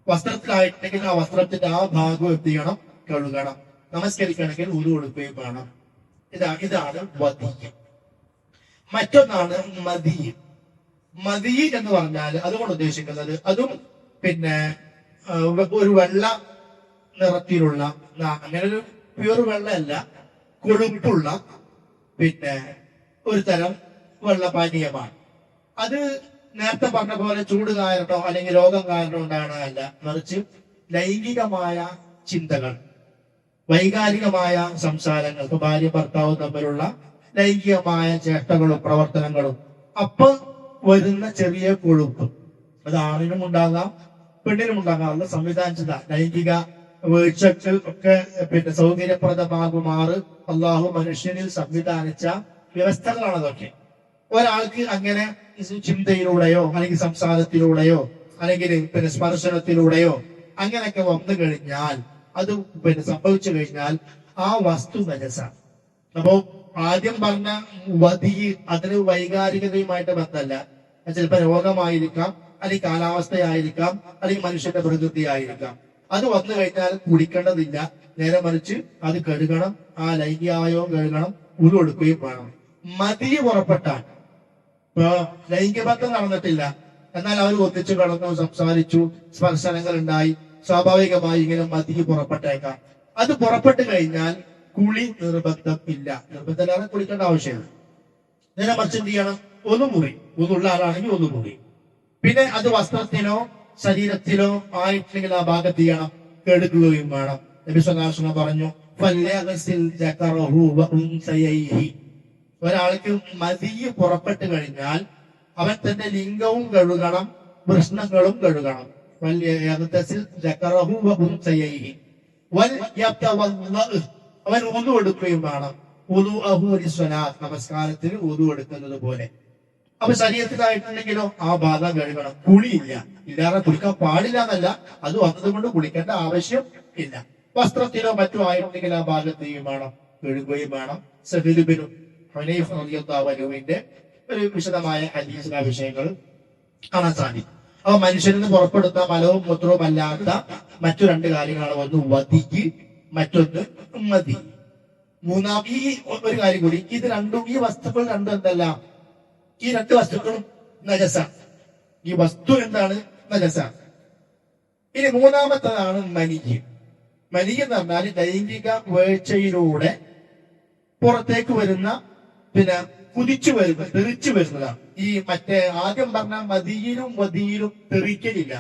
വസ്ത്രത്തിലായിട്ടുണ്ടെങ്കിൽ ആ വസ്ത്രത്തിന്റെ ആ ഭാഗം എന്ത് ചെയ്യണം? കഴുകണം. നമസ്കരിക്കണമെങ്കിൽ ഉരു കൊടുക്കുകയും വേണം. ഇതാണ് വദി. മറ്റൊന്നാണ് മദി. മദി എന്ന് പറഞ്ഞാൽ അതുകൊണ്ട് ഉദ്ദേശിക്കുന്നത് അതും പിന്നെ ഒരു വെള്ള നിറത്തിലുള്ള, അങ്ങനെ ഒരു പ്യൂർ വെള്ളമല്ല, കൊഴുപ്പുള്ള പിന്നെ ഒരു തരം വെള്ളപാനീയമാണ്. അത് നേരത്തെ പറഞ്ഞ പോലെ ചൂട് കാരണോ അല്ലെങ്കിൽ രോഗം കാരണോ ഉണ്ടാകണമല്ല, മറിച്ച് ലൈംഗികമായ ചിന്തകൾ, വൈകാരികമായ സംസാരങ്ങൾ, ഇപ്പൊ ഭാര്യ ഭർത്താവ് തമ്മിലുള്ള ലൈംഗികമായ ചേഷ്ടകളും പ്രവർത്തനങ്ങളും അപ്പൊ വരുന്ന ചെറിയ കൊഴുപ്പ്, അത് ആണിനും ഉണ്ടാകാം പെണ്ണിനും ഉണ്ടാകാം. അത് സംവിധാനിച്ചത ലൈംഗിക വീഴ്ചക്ക് ഒക്കെ പിന്നെ സൗകര്യപ്രദമാകുമാറ് അള്ളാഹു മനുഷ്യനിൽ സംവിധാനിച്ച വ്യവസ്ഥകളാണ് അതൊക്കെ. ഒരാൾക്ക് അങ്ങനെ ചിന്തയിലൂടെയോ അല്ലെങ്കിൽ സംസാരത്തിലൂടെയോ അല്ലെങ്കിൽ പിന്നെ സ്പർശനത്തിലൂടെയോ അങ്ങനെയൊക്കെ വന്നു കഴിഞ്ഞാൽ, അത് പിന്നെ സംഭവിച്ചു കഴിഞ്ഞാൽ ആ വസ്തു നജസാണ്. അപ്പോ ആദ്യം പറഞ്ഞ വധി അതിന് വൈകാരികതയുമായിട്ട് ബന്ധമല്ല. ചിലപ്പോൾ രോഗമായിരിക്കാം, അല്ലെങ്കിൽ കാലാവസ്ഥയായിരിക്കാം, അല്ലെങ്കിൽ മനുഷ്യന്റെ പ്രകൃതി ആയിരിക്കാം. അത് വന്നു കഴിഞ്ഞാൽ കുടിക്കേണ്ടതില്ല, നേരെ മറിച്ച് അത് കഴുകണം. ആ ലൈംഗികമായോ കഴുകണം, ഉരു കൊടുക്കുകയും വേണം. മതി പുറപ്പെട്ടാൽ, ഇപ്പൊ ലൈംഗികബന്ധം നടന്നിട്ടില്ല, എന്നാൽ അവർ ഒന്നിച്ചു കടന്നു, സംസാരിച്ചു, സ്പർശനങ്ങൾ ഉണ്ടായി, സ്വാഭാവികമായി ഇങ്ങനെ മതി പുറപ്പെട്ടേക്കാം. അത് പുറപ്പെട്ടു കഴിഞ്ഞാൽ കുളി നിർബന്ധം ഇല്ല. നിർബന്ധമില്ലാതെ കുളിക്കേണ്ട ആവശ്യമില്ല. നേരെ മറിച്ച് എന്ത് ചെയ്യണം? ഒന്ന് മുറി, ഒന്നുള്ള ആളാണെങ്കിൽ ഒന്ന് മുറി. പിന്നെ അത് വസ്ത്രത്തിനോ ശരീരത്തിലോ ആയിട്ടില്ലെങ്കിൽ ആ ഭാഗത്ത് ചെയ്യണം, കെടുക്കുകയും വേണം. നബി സല്ലല്ലാഹു അലൈഹി വസല്ലം പറഞ്ഞു, ഒരാൾക്ക് മതി പുറപ്പെട്ടു കഴിഞ്ഞാൽ അവൻ തന്റെ ലിംഗവും കഴുകണം, വൃഷ്ണങ്ങളും കഴുകണം. അവൻ ഉദു എടുക്കുകയും വേണം. നമസ്കാരത്തിന് ഉദു എടുക്കുന്നത് പോലെ. അപ്പൊ ശരീരത്തിലായിട്ടുണ്ടെങ്കിലോ ആ ഭാഗം കഴുകണം. കുളിയില്ല, ഇല്ലാതെ കുളിക്കാൻ പാടില്ല എന്നല്ല, അത് വന്നതുകൊണ്ട് കുളിക്കേണ്ട ആവശ്യം ഇല്ല. വസ്ത്രത്തിലോ മറ്റോ ആയിട്ടുണ്ടെങ്കിൽ ആ ഭാഗത്ത് വേണം, കഴുകുകയും വേണം. സഹീലുബിനും ഹുനൈഫ റളിയല്ലാഹു അൻഹുവിന്റെ ഒരു വിശദമായ ഹദീസിലെ വിഷയങ്ങൾ കാണാൻ സാധിക്കും. അപ്പൊ മനുഷ്യരിൽ നിന്ന് പുറപ്പെടുന്ന മലവും മൂത്രവും അല്ലാത്ത മറ്റു രണ്ട് കാര്യങ്ങളാണ്. ഒന്ന് വദിക്ക്, മറ്റൊന്ന് മതി. ഈ ഒരു കാര്യം കൂടി, ഇത് രണ്ടും, ഈ വസ്തുക്കൾ രണ്ടും എന്തല്ല, ഈ രണ്ട് വസ്തുക്കളും നജസാണ്. ഈ വസ്തു എന്താണ്? നജസാണ്. ഇനി മൂന്നാമത്തതാണ് മനിയ്. മനിയ് എന്ന് പറഞ്ഞാൽ ലൈംഗിക വീഴ്ചയിലൂടെ പുറത്തേക്ക് വരുന്ന, പിന്നെ കുതിച്ചു വരുന്ന, തെറിച്ചു വരുന്നതാണ്. ഈ മറ്റേ ആദ്യം പറഞ്ഞ മതിയിലും വതിയിലും തെറിക്കലില്ല.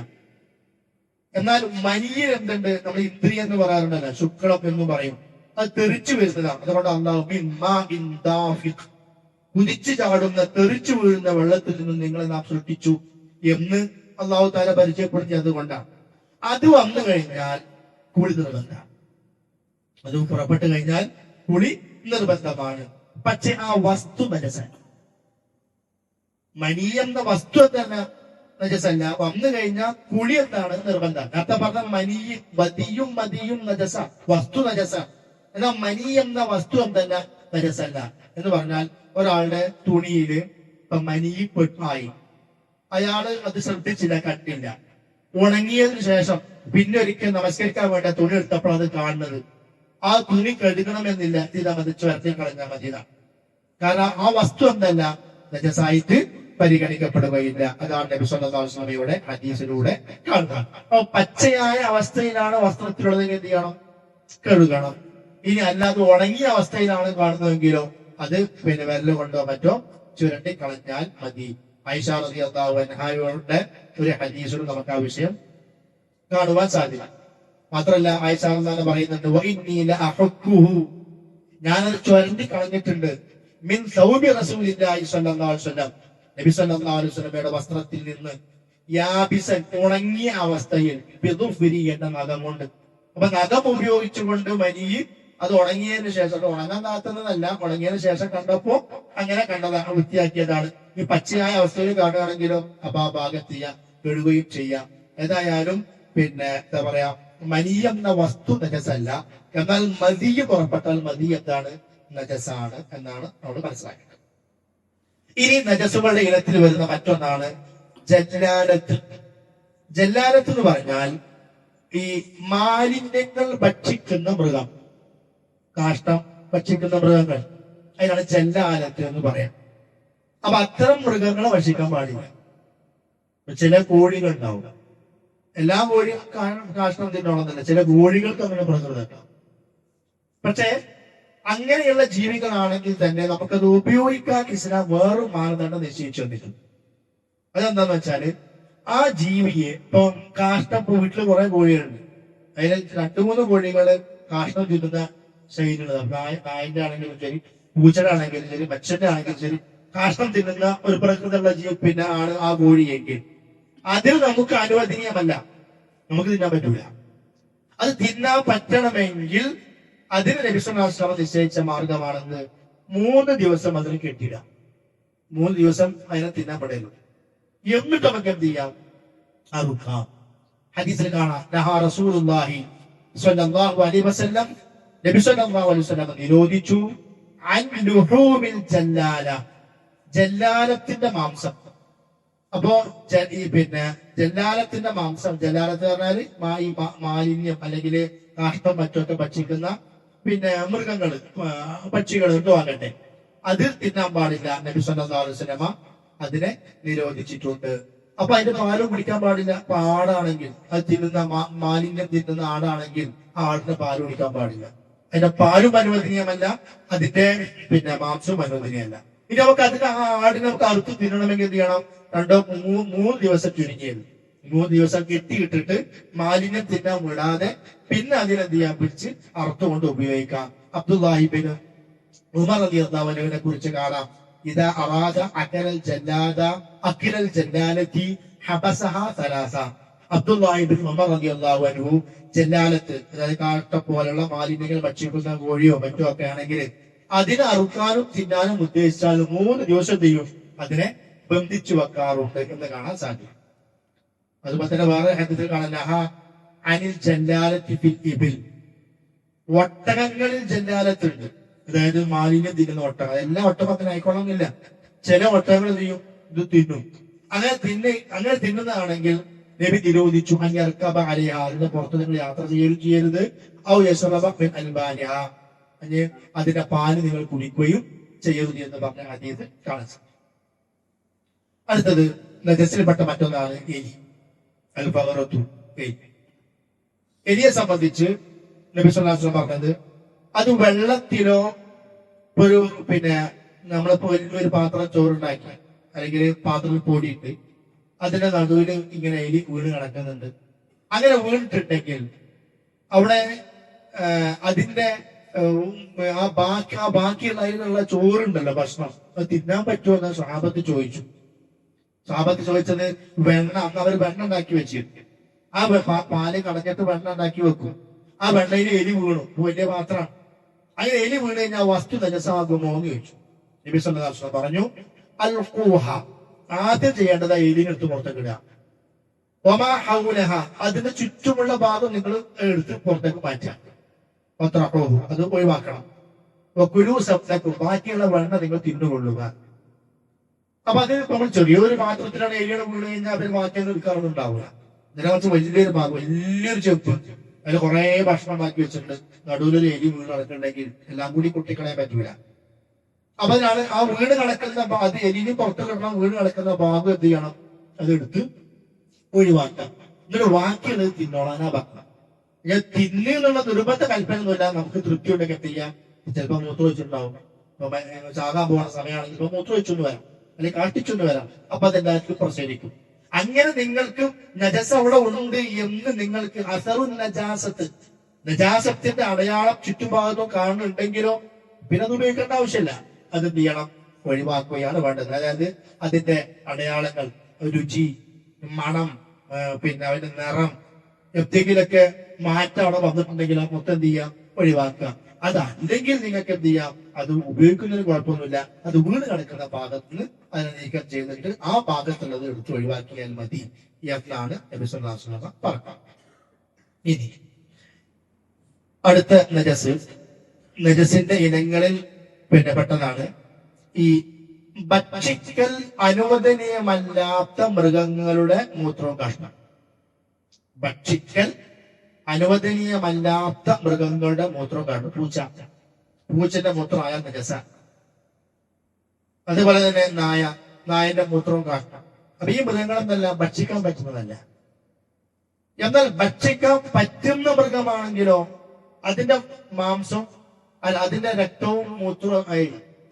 എന്നാൽ മനിയിൽ എന്തുണ്ട്? നമ്മൾ ഇന്ദ്രിയ എന്ന് പറയാറുണ്ടല്ലോ, ശുക്ലം എന്ന് പറയും, അത് തെറിച്ചു വരുന്നതാണ്. അതുകൊണ്ട് അല്ലാഹു കുതിച്ചു ചാടുന്ന, തെറിച്ചു വീഴുന്ന വെള്ളത്തിൽ നിന്ന് നിങ്ങളെ നാം സൃഷ്ടിച്ചു എന്ന് അള്ളാഹു താല പരിചയപ്പെടുത്തിയത് കൊണ്ടാണ്. അത് വന്നു കഴിഞ്ഞാൽ കുളി നിർബന്ധമാണ്. അത് പുറപ്പെട്ടു കഴിഞ്ഞാൽ കുളി നിർബന്ധമാണ്. പക്ഷെ ആ വസ്തു നജസാണ്. മനി എന്ന വസ്തു തന്നെ നജസല്ല. വന്നു കഴിഞ്ഞാൽ കുളി എന്താണ്? നിർബന്ധം. നേരത്തെ പറഞ്ഞ മതിയും നജസ, വസ്തു നജസ. എന്നാൽ മനി എന്ന വസ്തു എന്തല്ല? നജസല്ല. എന്ന് പറഞ്ഞാൽ ഒരാളുടെ തുണിയില് ഇപ്പൊ മനി ആയി, അയാള് അത് ശ്രദ്ധിച്ചില്ല, കണ്ടില്ല. ഉണങ്ങിയതിനു ശേഷം പിന്നെ ഒരിക്കൽ നമസ്കരിക്കാൻ വേണ്ട തുണി എടുത്തപ്പോൾ അത് കാണുന്നത്, ആ തുണി കഴുകണമെന്നില്ല, ഇത് മതിച്ച് വരത്തി കളഞ്ഞാൽ മതിയതാണ്. കാരണം ആ വസ്തു എന്തല്ല? നജസായിട്ട് പരിഗണിക്കപ്പെടുകയില്ല. അതാണ് നബി സല്ലല്ലാഹു അലൈഹി വസല്ലമയുടെ ഹദീസിലൂടെ കാണുക. അപ്പൊ പച്ചയായ അവസ്ഥയിലാണ് വസ്ത്രത്തിലുള്ളതെങ്കിൽ എന്ത് ചെയ്യണം? കഴുകണം. ഇനി അല്ലാതെ ഉണങ്ങിയ അവസ്ഥയിലാണ് കാണുന്നതെങ്കിലോ അത് പിന്നെ വിരല് കൊണ്ടോ മറ്റോ ചുരണ്ടി കളഞ്ഞാൽ മതി. ആയിഷ റളിയല്ലാഹു അൻഹയുടെ ഒരു ഹദീസിൽ നമുക്ക് ആ വിഷയം കാണുവാൻ സാധിക്കും. മാത്രമല്ല ആയിഷ റളിയല്ലാഹു പറയുന്നുണ്ട്, വഇന്നീ ലഅഹുക്കുഹു, ഞാനത് ചുരണ്ടി കളഞ്ഞിട്ടുണ്ട്, മിൻ സൗബി റസൂലില്ലാഹി സ്വല്ലല്ലാഹു അലൈഹി വസല്ലം, നബി സല്ലല്ലാഹു അലൈഹി വസല്ലമയുടെ വസ്ത്രത്തിൽ നിന്ന്, യാബിസൻ, ഉണങ്ങിയ അവസ്ഥയിൽ, ബിദുഫ്രി, എന്ന നഖം കൊണ്ട്. അപ്പൊ നഖം ഉപയോഗിച്ചുകൊണ്ട് മനി അത് ഉണങ്ങിയതിന് ശേഷം, അത് ഉണങ്ങാൻ താത്തുന്നതല്ല, ഉണങ്ങിയതിന് ശേഷം കണ്ടപ്പോ അങ്ങനെ കണ്ടതാണ്, വൃത്തിയാക്കിയതാണ്. ഈ പച്ചയായ അവസ്ഥയിൽ കാണുകയാണെങ്കിലോ അപ്പൊ ആ ഭാഗത്ത് ചെയ്യാം, കഴുകുകയും ചെയ്യാം. ഏതായാലും പിന്നെ എന്താ പറയാ, മനി എന്ന വസ്തു നജസല്ല, എന്നാൽ മതി പുറപ്പെട്ടാൽ മതി എന്താണ്? നജസാണ് എന്നാണ് നമ്മൾ മനസ്സിലാക്കേണ്ടത്. ഇനി നജസുകളുടെ ഇനത്തിൽ വരുന്ന മറ്റൊന്നാണ് ജല്ലാലത്ത്. ജല്ലാലത്ത് എന്ന് പറഞ്ഞാൽ ഈ മാലിന്യങ്ങൾ ഭക്ഷിക്കുന്ന മൃഗം, കാഷ്ടം ഭക്ഷിക്കുന്ന മൃഗങ്ങൾ, അതിനാണ് ജല്ലാലത്ത് എന്ന് പറയാം. അപ്പൊ അത്തരം മൃഗങ്ങളെ ഭക്ഷിക്കാൻ പാടില്ല. ചില കോഴികൾ ഉണ്ടാവും, എല്ലാ കോഴിയും കാഷ്ടം തിന്നണമെന്നില്ല, ചില കോഴികൾക്ക് അങ്ങനെ പ്രകൃതം. പക്ഷേ അങ്ങനെയുള്ള ജീവികളാണെങ്കിൽ തന്നെ നമുക്കത് ഉപയോഗിക്കാൻ ഇസ്ലാം വേറൊരു മാനദണ്ഡം നിശ്ചയിച്ചു വന്നിട്ടുണ്ട്. അതെന്താന്ന് വെച്ചാല്, ആ ജീവിയെ ഇപ്പൊ കാഷ്ടം, ഇപ്പൊ വീട്ടില് കുറെ കോഴികളുണ്ട്, അതിൽ 2-3 കോഴികള് കാഷ്ടം തിന്നുന്ന ശൈലിയുള്ളത്. നായന്റെ ആണെങ്കിലും ശരി, പൂച്ചയുടെ ആണെങ്കിലും ശരി, മനുഷ്യന്റെ ആണെങ്കിലും ശരി, കാഷ്ടം തിന്നുന്ന ഒരു പ്രകൃതിയുള്ള പിന്നെ ആണ് ആ കോഴിയെങ്കിൽ അതിൽ നമുക്ക് അനുവദനീയമല്ല, നമുക്ക് തിന്നാൻ പറ്റൂല. അത് തിന്നാൻ പറ്റണമെങ്കിൽ അതിന് നബി സല്ലല്ലാഹു അലൈഹി വസല്ലം നിശ്ചയിച്ച മാർഗമാണെന്ന് 3 ദിവസം അതിന് കെട്ടിയിടാം. 3 ദിവസം അതിനെ തിന്നാൻ പറ്റുള്ളൂ. എന്നിട്ട് നമുക്ക് എന്ത് ചെയ്യാം? അറുക്കാം. ഹദീസിൽ കാണാം, നഹാ റസൂലുള്ളാഹി സ്വല്ലല്ലാഹു അലൈഹി വസല്ലം, നബി സ്വല്ലല്ലാഹു അലൈഹി വസല്ലം നിരോധിച്ചു, അൻ ലുഹൂമിൽ ജല്ലാല, ജല്ലാലത്തിന്റെ മാംസം. അപ്പോ ഈ പിന്നെ ജല്ലാലത്തിന്റെ മാംസം, ജല്ലാലത്ത് പറഞ്ഞാല് ഈ മാലിന്യം അല്ലെങ്കിൽ കാഷ്ടം മറ്റൊക്കെ ഭക്ഷിക്കുന്ന പിന്നെ മൃഗങ്ങള്, പക്ഷികൾ എന്തോ ആകട്ടെ, അത് തിന്നാൻ പാടില്ല. നബി സല്ലല്ലാഹു അലൈഹി വസല്ലമ അതിനെ നിരോധിച്ചിട്ടുണ്ട്. അപ്പൊ അതിന്റെ പാലും കുടിക്കാൻ പാടില്ല. അപ്പൊ ആടാണെങ്കിൽ, അത് തിന്നുന്ന മാലിന്യം തിന്നുന്ന ആടാണെങ്കിൽ ആ ആടിന്റെ പാല് കുടിക്കാൻ പാടില്ല. അതിന്റെ പാലും അനുവദനീയമല്ല, അതിന്റെ പിന്നെ മാംസവും അനുവദനീയമല്ല. ഇനി നമുക്ക് അതിന് ആ ആടിനെ നമുക്ക് അറുത്ത് തിന്നണമെങ്കിൽ എന്ത് ചെയ്യണം? 2-3 ദിവസം ചുരുങ്ങിയത്, 3 ദിവസം കെട്ടിയിട്ടിട്ട് മാലിന്യം തിന്നാൻ വിടാതെ പിന്നെ അതിനെന്ത് ചെയ്യാൻ, പിടിച്ച് അറുത്തുകൊണ്ട് ഉപയോഗിക്കാം. അബ്ദുല്ലാഹി ബിൻ ഉമർ റളിയല്ലാഹു അൻഹുവിനെ കുറിച്ച് കാണാം, ഇദാ അറാദ അകലൽ ജല്ലാദ അഖിലൽ ജല്ലാലതി ഹബസഹാ സലാസ. അബ്ദുല്ലാഹി ബിൻ ഉമർ റളിയല്ലാഹു അൻഹു ജല്ലാലത്ത്, അതായത് കാഷ്ട പോലുള്ള മാലിന്യങ്ങൾ ഭക്ഷിക്കുന്ന കോഴിയോ മറ്റോ ഒക്കെ ആണെങ്കിൽ അതിനെ അറുക്കാനും തിന്നാനും ഉദ്ദേശിച്ചാലും 3 ദിവസം ചെയ്യും അതിനെ ബന്ധിച്ചു വെക്കാറുണ്ട് എന്ന് കാണാൻ സാധിക്കും. അതുപോലെ തന്നെ വേറെ ഹദീസിൽ കാണാൻ, നഹാ അനിൽ ജല്ലാലത്തി ഫിൽ ഇബിൽ, ഒട്ടകങ്ങളിൽ ജല്ലാലത്തുണ്ട്. അതായത് മാലിന്യം തിന്നുന്ന ഒട്ടകം. എല്ലാ ഒട്ടകത്തിന് ആയിക്കൊള്ളുന്നില്ല, ചില ഒട്ടകങ്ങൾ ചെയ്യും ഇത് തിന്നും. അങ്ങനെ തിന്നുന്നതാണെങ്കിൽ നബി നിരോധിച്ചു, അഞ്ഞർക്കബ അലിഹ, അതിന്റെ പുറത്ത് നിങ്ങൾ യാത്ര ചെയ്യരുത്. ഔ യശ്റബ മിൻ അൽബാനിഹ, അതിന്റെ പാല് നിങ്ങൾ കുടിക്കുകയും ചെയ്യരുത് എന്ന് പറഞ്ഞ ഹദീസ് കാണാൻ സാധിക്കും. അടുത്തത് നജസിൽപ്പെട്ട മറ്റൊന്നാണ് എലി, അൽ ഫഗറത്തു, എലി. എലിയെ സംബന്ധിച്ച് നബി സല്ലല്ലാഹു അലൈഹി വസല്ലം പറഞ്ഞത്, അത് വെള്ളത്തിലോ ഒരു പിന്നെ നമ്മളിപ്പോ വലിയൊരു പാത്രം ചോറുണ്ടാക്കി അല്ലെങ്കിൽ പാത്രത്തിൽ പൊടിയിട്ട് അതിന്റെ നടുവിൽ ഇങ്ങനെ എലി വീണ് കിടക്കുന്നുണ്ട്. അങ്ങനെ വീണിട്ടുണ്ടെങ്കിൽ അവിടെ അതിന്റെ ആ ബാക്കിയുള്ള അതിലുള്ള ചോറുണ്ടല്ലോ, ഭക്ഷണം, അത് തിന്നാൻ പറ്റുമോ എന്ന് സ്വഹാബത്ത് ചോദിച്ചു. സ്വഹാബത്ത് ചോദിച്ചത് വെണ്ണ, അന്ന് അവർ വെണ്ണ ഉണ്ടാക്കി വെച്ചിരുന്നു. ആ പാല് കളഞ്ഞിട്ട് വെണ്ണ ഉണ്ടാക്കി വെക്കും. ആ വെണ്ണയിൽ എലി വീണു, വലിയ പാത്രമാണ്. അങ്ങനെ എലി വീണ് കഴിഞ്ഞാൽ വസ്തു നജസാകുമോ എന്ന് ചോദിച്ചു. നബി സല്ലല്ലാഹു അലൈഹി വസല്ലം പറഞ്ഞു, അൽ ഖൂഹ, ആദ്യം ചെയ്യേണ്ടത് എലിനെടുത്ത് പുറത്തേക്ക് ഇടുക. വമാ ഹൗലഹ, അതിന്റെ ചുറ്റുമുള്ള ഭാഗം നിങ്ങൾ എടുത്ത് പുറത്തേക്ക് മാറ്റാം. അത് ഒഴിവാക്കണം. കുലു സബ്ദക്കും, ബാക്കിയുള്ള വെണ്ണ നിങ്ങൾ തിന്നുകൊള്ളുക. അപ്പൊ അത് നമ്മൾ ചെറിയൊരു പാത്രത്തിലാണ് എലിയുടെ വീണ് കഴിഞ്ഞാൽ അവർ മാറ്റാൻ എടുക്കാറൊന്നും ഉണ്ടാവില്ല. ഇതിനകത്ത് വലിയൊരു ഭാഗം, വലിയൊരു ചെപ്പ്, അതിൽ കുറെ ഭക്ഷണം ഉണ്ടാക്കി വെച്ചിട്ടുണ്ട്, നടുവിലൊരു എലി വീണ് നടക്കുന്നുണ്ടെങ്കിൽ എല്ലാം കൂടി കുട്ടിക്കളയാൻ പറ്റൂല. അപ്പൊ അതിനാണ് ആ വീട് കിടക്കുന്ന അത് എലിന് പുറത്ത് കിടക്കണം, വീട് കിടക്കുന്ന ഭാഗം എന്ത് ചെയ്യണം, അതെടുത്ത് ഒഴിവാക്കാം. എന്നിട്ട് ബാക്കിയുള്ളത് തിന്നോളാനാ പറഞ്ഞത്. ഞാൻ തിന്നു എന്നുള്ള നിർബന്ധ കൽപ്പനയൊന്നുമില്ല. നമുക്ക് തൃപ്തി ഉണ്ടെങ്കിൽ എന്ത് ചെയ്യാം, ചിലപ്പോ മൂത്ര വെച്ചിട്ടുണ്ടാവും. ഇപ്പൊ ചാകാൻ പോകുന്ന സമയമാണെങ്കിൽ ഇപ്പൊ മൂത്ര വെച്ചൊന്ന് വരാം, അല്ലെങ്കിൽ കാട്ടിച്ചൊന്ന് വരാം. അപ്പൊ അതെല്ലാവർക്കും പ്രസരിക്കും. അങ്ങനെ നിങ്ങൾക്ക് നജസ് അവിടെ ഉണ്ട് എന്ന് നിങ്ങൾക്ക് അസറു നജാസത്ത്, നജാസത്തിന്റെ അടയാളം ചുറ്റുഭാഗത്തും കാണുന്നുണ്ടെങ്കിലോ പിന്നെ അത് ഉപയോഗിക്കേണ്ട ആവശ്യമില്ല. അത് എന്ത് ചെയ്യണം, ഒഴിവാക്കുകയാണ് വേണ്ടത്. അതായത് അതിന്റെ അടയാളങ്ങൾ, രുചി, മണം, പിന്നെ അതിന്റെ നിറം, എന്തെങ്കിലൊക്കെ മാറ്റം അവിടെ വന്നിട്ടുണ്ടെങ്കിൽ ആ മൊത്തം എന്ത് ചെയ്യാം, ഒഴിവാക്കുക. അതല്ലെങ്കിൽ നിങ്ങൾക്ക് എന്ത് ചെയ്യാം, അത് ഉപയോഗിക്കുന്നതിന് കുഴപ്പമൊന്നുമില്ല. അത് വീട് കിടക്കുന്ന ഭാഗത്തിന് അതിനെ നീക്കം ചെയ്തിട്ട് ആ ഭാഗത്തുള്ളത് എടുത്ത് ഒഴിവാക്കിയാൽ മതി എന്നാണ് നബി സല്ലല്ലാഹു അലൈഹി വസല്ലം പറഞ്ഞത്. ഇനി അടുത്ത നജസ്, നജസിന്റെ ഇനങ്ങളിൽ പിന്നെ പെട്ടതാണ് ഈ ഭക്ഷിക്കൽ അനുവദനീയമല്ലാത്ത മൃഗങ്ങളുടെ മൂത്രവും കാഷ്ടം. ഭക്ഷിക്കൽ അനുവദനീയമല്ലാത്ത മൃഗങ്ങളുടെ മൂത്രവും കാഷ്ടം. പൂച്ചന്റെ മൂത്രമായ നജസ. അതുപോലെ തന്നെ നായന്റെ മൂത്രവും കാഷ്ടം. അപ്പൊ ഈ മൃഗങ്ങളെന്നെല്ലാം ഭക്ഷിക്കാൻ പറ്റുന്നതല്ല. എന്നാൽ ഭക്ഷിക്കാൻ പറ്റുന്ന മൃഗമാണെങ്കിലോ അതിന്റെ മാംസം, അല്ല അതിന്റെ രക്തവും മൂത്രവും,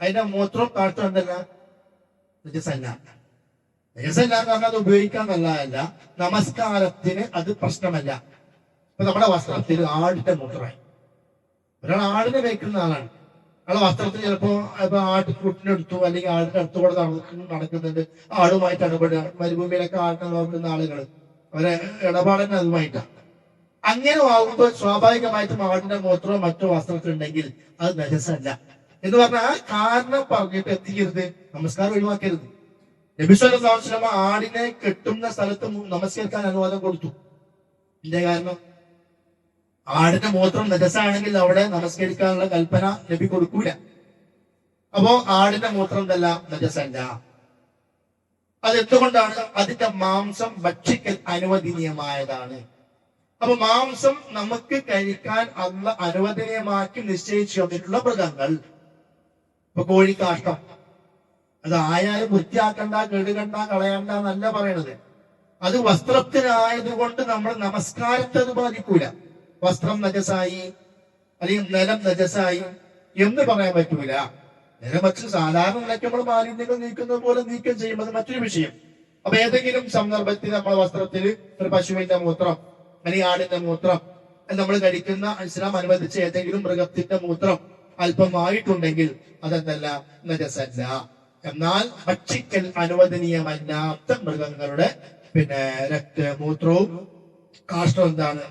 അതിന്റെ മൂത്രവും കാഷ്ടവും എന്തല്ല, നജസല്ല. നജസല്ല എന്ന് പറഞ്ഞാൽ അത് ഉപയോഗിക്കാൻ നല്ലതല്ല. നമസ്കാരത്തിന് അത് പ്രശ്നമല്ല. ഇപ്പൊ നമ്മുടെ വസ്ത്രത്തിൽ ആടിന്റെ മൂത്രമായി, ഒരാൾ ആടിനെ വയ്ക്കുന്ന ആളാണ്, അയാളെ വസ്ത്രത്തിൽ ചിലപ്പോ ഇപ്പൊ ആട്ടുകുട്ടിനെടുത്തു അല്ലെങ്കിൽ ആടിന്റെ അടുത്തുകൂടെ നടക്കുന്നുണ്ട്, ആടുമായിട്ട് ഇടപെടുക. മരുഭൂമിയിലൊക്കെ ആടിനെ നോക്കുന്ന ആളുകൾ, അവരെ ഇടപാടിന് അതുമായിട്ടാണ്. അങ്ങനെ ആകുമ്പോൾ സ്വാഭാവികമായിട്ടും ആടിന്റെ മൂത്രമോ മറ്റോ വസ്ത്രത്തിലുണ്ടെങ്കിൽ അത് നജസല്ല എന്ന് പറഞ്ഞാൽ ആ കാരണം പറഞ്ഞിട്ട് എത്തിക്കരുത്, നമസ്കാരം ഒഴിവാക്കരുത്. നബി സല്ലല്ലാഹു അലൈഹി വസല്ലം ആടിനെ കെട്ടുന്ന സ്ഥലത്ത് നമസ്കരിക്കാൻ അനുവാദം കൊടുത്തു. ഇതിന്റെ കാരണം ആടിന്റെ മൂത്രം നജസാണെങ്കിൽ അവിടെ നമസ്കരിക്കാനുള്ള കൽപ്പന നബി കൊടുക്കൂല. അപ്പോ ആടിന്റെ മൂത്രം എന്തല്ല, നജസല്ല. അത് എന്തുകൊണ്ടാണ്? അതിന്റെ മാംസം ഭക്ഷിക്കൽ അനുവദനീയമായതാണ്. അപ്പൊ മാംസം നമുക്ക് കഴിക്കാൻ അള്ളാഹ് അനുവദനീയമാക്കി നിശ്ചയിച്ചു തന്നിട്ടുള്ള മൃഗങ്ങൾ, ഇപ്പൊ കോഴിക്കാഷ്ടം, അത് ആയാലും വൃത്തിയാക്കണ്ട, കെടുകണ്ട, കളയണ്ട എന്നല്ല പറയണത്. അത് വസ്ത്രത്തിനായതുകൊണ്ട് നമ്മൾ നമസ്കാരത്തെ അത് ബാധിക്കൂല. വസ്ത്രം നജസായി അല്ലെങ്കിൽ നിലം നജസായി എന്ന് പറയാൻ പറ്റൂല. നേരെ മറിച്ച് സാധാരണ നിലയ്ക്ക് നമ്മൾ മാലിന്യങ്ങൾ നീക്കുന്നത് പോലെ നീക്കം ചെയ്യുമ്പോൾ അത് മറ്റൊരു വിഷയം. അപ്പൊ ഏതെങ്കിലും സന്ദർഭത്തിൽ നമ്മളെ വസ്ത്രത്തിൽ ഒരു പശുവിന്റെ മൂത്രം അല്ലെങ്കിൽ ആടിന്റെ മൂത്രം, നമ്മൾ കഴിക്കുന്ന ഇസ്ലാം അനുവദിച്ച ഏതെങ്കിലും മൃഗത്തിന്റെ മൂത്രം അല്പമായിട്ടുണ്ടെങ്കിൽ അതെന്തല്ല, നജസല്ല. എന്നാൽ ഭക്ഷിക്കൽ അനുവദനീയമല്ലാത്ത മൃഗങ്ങളുടെ പിന്നെ മൂത്രവും കാഷ്ടവും എന്താണ്,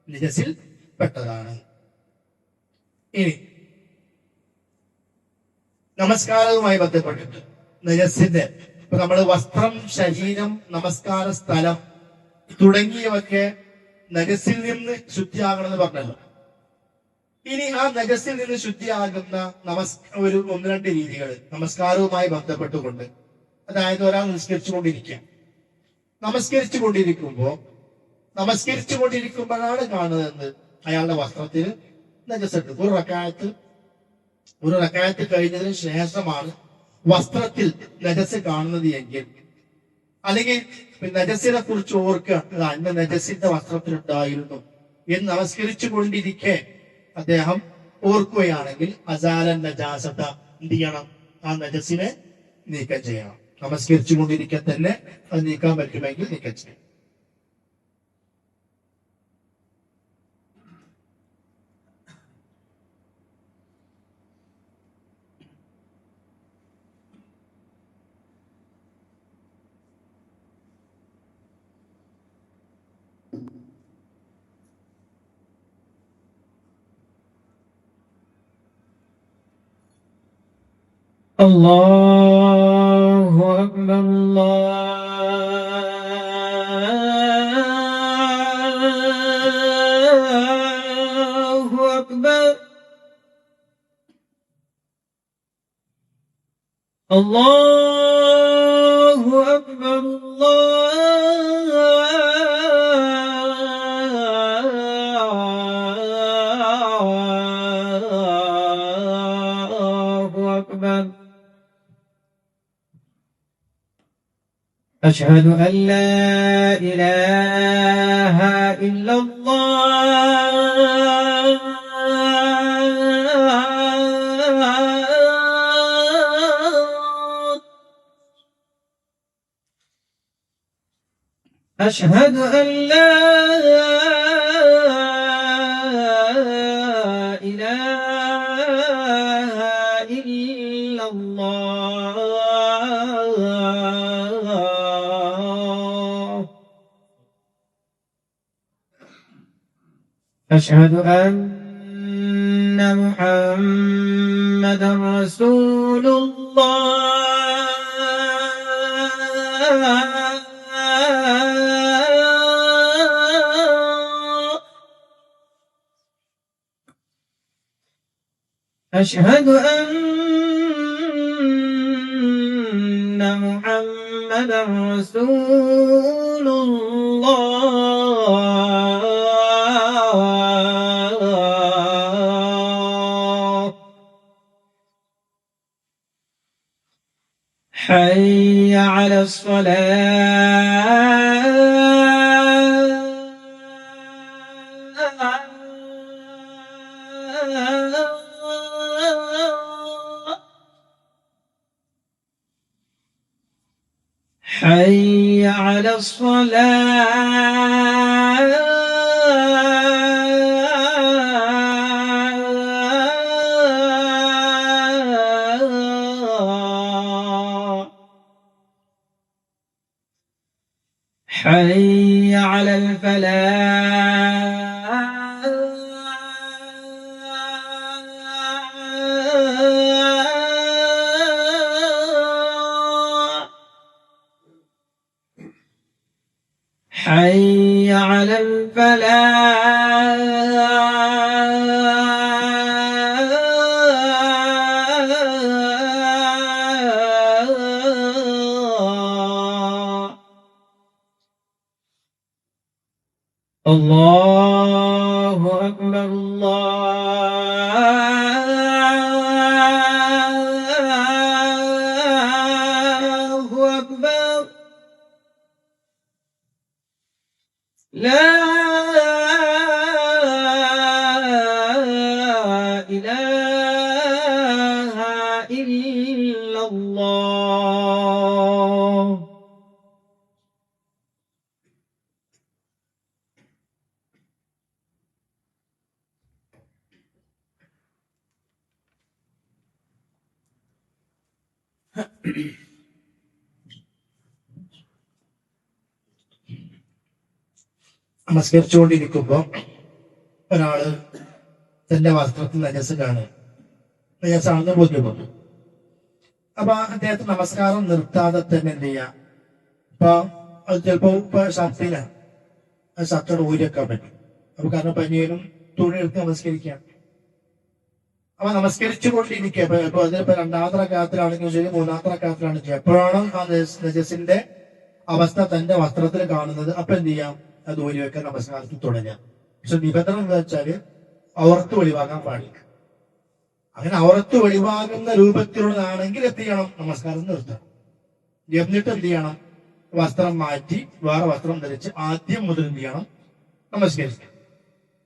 നജസിൽ പെട്ടതാണ്. ഇനി നമസ്കാരവുമായി ബന്ധപ്പെട്ടിട്ട് നജസിന്റെ, ഇപ്പൊ നമ്മൾ വസ്ത്രം, ശരീരം, നമസ്കാര സ്ഥലം തുടങ്ങിയവയൊക്കെ നജസിൽ നിന്ന് ശുദ്ധിയാകണമെന്ന് പറഞ്ഞല്ലോ. ഇനി ആ നജസിൽ നിന്ന് ശുദ്ധിയാകുന്ന ഒരു 1-2 രീതികൾ നമസ്കാരവുമായി ബന്ധപ്പെട്ടുകൊണ്ട്. അതായത് ഒരാൾ നമസ്കരിച്ചുകൊണ്ടിരിക്കുമ്പോഴാണ് കാണുന്നത് അയാളുടെ വസ്ത്രത്തിൽ നജസുണ്ട്. ഒരു റക്അത്ത് കഴിഞ്ഞതിന് ശേഷമാണ് വസ്ത്രത്തിൽ നജസ് കാണുന്നത് എങ്കിൽ, അല്ലെങ്കിൽ നജസിനെ കുറിച്ച് ഓർക്കുക, അന്ന് നജസിന്റെ വസ്ത്രത്തിലുണ്ടായിരുന്നു എന്ന് നമസ്കരിച്ചു കൊണ്ടിരിക്കെ അദ്ദേഹം ഓർക്കുകയാണെങ്കിൽ അസാലൻ നജാസത എന്ത് ചെയ്യണം, ആ നജസിനെ നീക്കം ചെയ്യണം. നമസ്കരിച്ചു കൊണ്ടിരിക്കെ തന്നെ അത് നീക്കാൻ പറ്റുമെങ്കിൽ നീക്കം ചെയ്യണം. الله أكبر الله أكبر الله أكبر الله أكبر أشهد أن لا إله إلا الله أشهد أن لا إله إلا الله أشهد أن محمدا رسول الله أشهد أن محمدا رسول الله حي على الصلاة حي على الصلاة حي على الفلاح حي على الفلاح الله أكبر الله أكبر لا إله إلا الله നമസ്കരിച്ചുകൊണ്ടിരിക്കുമ്പോ ഒരാള് തന്റെ വസ്ത്രത്തിൽ നജസ് കാണും, നജസാണെന്ന് ബോധ്യപ്പെട്ടു. അപ്പൊ അദ്ദേഹത്തെ നമസ്കാരം നിർത്താതെ തന്നെ എന്ത് ചെയ്യാം? ഇപ്പൊ അത് ചിലപ്പോ ഇപ്പൊ ഷർട്ടിലാണ്, അത് ഷർട്ടോട് ഊരിവെക്കാൻ പറ്റും. അപ്പൊ കാരണം പനിയനും തുണി എടുത്ത് നമസ്കരിക്കാം. അപ്പൊ നമസ്കരിച്ചു കൊണ്ടിരിക്കുക. ഇപ്പൊ അതിനിപ്പോ രണ്ടാമത്തെ റക്അത്തിലാണെങ്കിലും ശരി, മൂന്നാമത്തെ റക്അത്തിലാണെങ്കിലും ശരി, എപ്പോഴാണോ ആ നജസിന്റെ അവസ്ഥ തന്റെ വസ്ത്രത്തിൽ കാണുന്നത്, അപ്പൊ എന്ത് ചെയ്യാം? അത് ഊരി വെക്കാൻ നമസ്കാരത്തിൽ തുടങ്ങാം. പക്ഷെ നിബന്ധന എന്താ വെച്ചാല് ഔറത്ത് വെളിവാകാൻ പാടില്ല. അങ്ങനെ ഔറത്ത് വെളിവാകുന്ന രൂപത്തിലുള്ളതാണെങ്കിൽ എന്ത് ചെയ്യണം? നമസ്കാരം നിർത്തണം. എന്നിട്ട് എന്ത് ചെയ്യണം? വസ്ത്രം മാറ്റി വേറെ വസ്ത്രം ധരിച്ച് ആദ്യം മുതൽ എന്ത് ചെയ്യണം? നമസ്കരിക്കണം.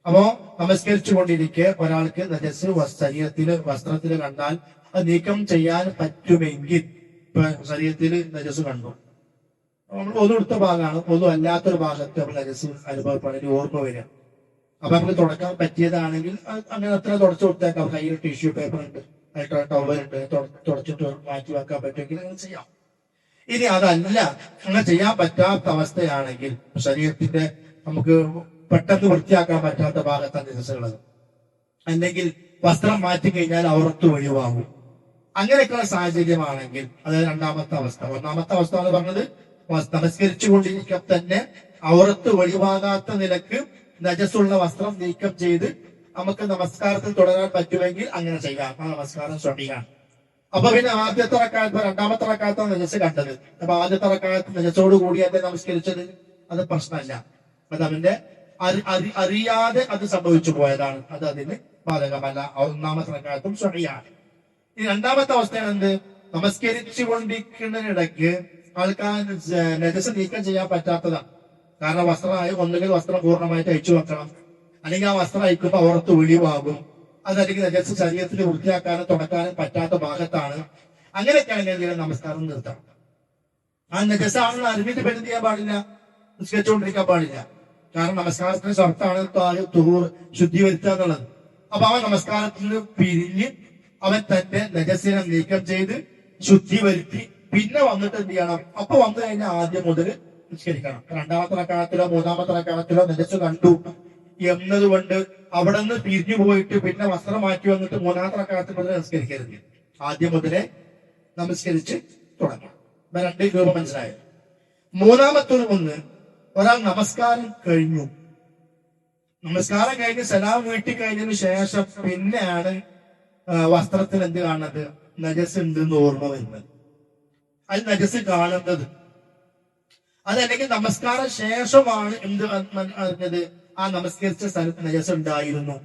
അപ്പോ നമസ്കരിച്ചു കൊണ്ടിരിക്കെ ഒരാൾക്ക് നജസ് ശരീരത്തില് വസ്ത്രത്തില് കണ്ടാൽ അത് നീക്കം ചെയ്യാൻ പറ്റുമെങ്കിൽ, ഇപ്പൊ ശരീരത്തിൽ നജസ് കണ്ടു, നമ്മൾ ഒതു എടുത്ത ഭാഗമാണ്, ഒതു അല്ലാത്തൊരു ഭാഗത്ത് നമ്മൾ നജസ് അനുഭവപ്പെടുന്ന ഓർമ്മ വരിക. അപ്പൊ നമുക്ക് തുടക്കാൻ പറ്റിയതാണെങ്കിൽ അങ്ങനെ അത്ര തുടച്ചു കൊടുത്തേക്കാം. കയ്യിൽ ടിഷ്യൂ പേപ്പർ ഉണ്ട്, ടവലുണ്ട്, തുടച്ചിട്ട് മാറ്റി വെക്കാൻ പറ്റുമെങ്കിൽ അങ്ങനെ ചെയ്യാം. ഇനി അതല്ല, അങ്ങനെ ചെയ്യാൻ പറ്റാത്ത അവസ്ഥയാണെങ്കിൽ, ശരീരത്തിന്റെ നമുക്ക് പെട്ടെന്ന് വൃത്തിയാക്കാൻ പറ്റാത്ത ഭാഗത്താണ് നജസുള്ളത്, അല്ലെങ്കിൽ വസ്ത്രം മാറ്റി കഴിഞ്ഞാൽ ഔറത്ത് ഒഴിവാകും, അങ്ങനെയൊക്കെയുള്ള സാഹചര്യമാണെങ്കിൽ അതായത് രണ്ടാമത്തെ അവസ്ഥ. ഒന്നാമത്തെ അവസ്ഥ എന്ന് പറഞ്ഞത് നമസ്കരിച്ചു കൊണ്ടിരിക്കെ തന്നെ ഔറത്ത് ഒഴിവാകാത്ത നിലക്ക് നജസുള്ള വസ്ത്രം നീക്കം ചെയ്ത് നമുക്ക് നമസ്കാരത്തിൽ തുടരാൻ പറ്റുമെങ്കിൽ അങ്ങനെ ചെയ്യാം. ആ നമസ്കാരം സ്വഹിഹാണ്. അപ്പൊ പിന്നെ ആദ്യത്തെ റക്അത്ത്, രണ്ടാമത്തെ റക്അത്താണ് നജസ് കണ്ടത്. അപ്പൊ ആദ്യത്തെ റക്അത്ത് നജസോട് കൂടിയല്ലേ നമസ്കരിച്ചത്, അത് പ്രശ്നമല്ല. അത് അവന്റെ അറിയാതെ അത് സംഭവിച്ചു പോയതാണ്, അത് അതിന് ബാധകമല്ല. ഒന്നാമത്തെ റക്അത്തും സ്വഹിഹാണ്. ഈ രണ്ടാമത്തെ അവസ്ഥയാണ് എന്ത്? നമസ്കരിച്ചു കൊണ്ടിരിക്കുന്നതിനിടയ്ക്ക് ആൾക്കാർ നജസ് നീക്കം ചെയ്യാൻ പറ്റാത്തതാണ്. കാരണം വസ്ത്രമായി ഒന്നുകിൽ വസ്ത്രം പൂർണ്ണമായിട്ട് അയച്ചു വെക്കണം, അല്ലെങ്കിൽ ആ വസ്ത്രം അയക്കുമ്പോൾ അവർക്ക് വെളിവാകും, അതല്ലെങ്കിൽ നജസ് ശരീരത്തിൽ വൃത്തിയാക്കാനും തുടക്കാനും പറ്റാത്ത ഭാഗത്താണ്. അങ്ങനെയൊക്കെയാണെങ്കിൽ നമസ്കാരം നിർത്തണം. ആ നജസാണെന്ന് അറിഞ്ഞിട്ട് പെരുന്ന് ചെയ്യാൻ പാടില്ല, നിസ്കരിച്ചുകൊണ്ടിരിക്കാൻ പാടില്ല. കാരണം നമസ്കാരത്തിന് ഷർത്താണ് ശുദ്ധി വരുത്തുക എന്നുള്ളത്. അപ്പൊ അവൻ നമസ്കാരത്തിൽ പിരിഞ്ഞ് അവൻ തന്റെ നജസിനെ നീക്കം ചെയ്ത് ശുദ്ധി വരുത്തി പിന്നെ വന്നിട്ട് എന്ത് ചെയ്യണം? അപ്പൊ വന്നു കഴിഞ്ഞാൽ ആദ്യം മുതൽ നിസ്കരിക്കണം. രണ്ടാമത്തെ റക്അത്തിലോ മൂന്നാമത്തെ റക്അത്തിലോ നജസ് കണ്ടു എന്നതുകൊണ്ട് അവിടെ നിന്ന് പിരിഞ്ഞു പോയിട്ട് പിന്നെ വസ്ത്രം മാറ്റി വന്നിട്ട് മൂന്നാമത്തെ റക്അത്തിൽ മുതൽ നിസ്കരിക്കരുത്. ആദ്യം മുതലേ നമസ്കരിച്ച് തുടങ്ങണം. രണ്ട് രൂപം മനസ്സിലായത്. മൂന്നാമത്തൊരു ഒന്ന്, ഒരാൾ നമസ്കാരം കഴിഞ്ഞു, നമസ്കാരം കഴിഞ്ഞ് സലാം വീട്ടി കഴിഞ്ഞതിന് ശേഷം പിന്നെയാണ് വസ്ത്രത്തിന് എന്ത് കാണുന്നത്? നജസ് ഉണ്ടെന്ന് ഓർമ്മ വരുന്നത്. അത് നജസ് കാണുന്നത്. അതല്ലെങ്കിൽ നമസ്കാരം ശേഷമാണ് എന്ത് അറിഞ്ഞത്? ആ നമസ്കരിച്ച സ്ഥലത്ത് നജസ് ഉണ്ടായിരുന്നു,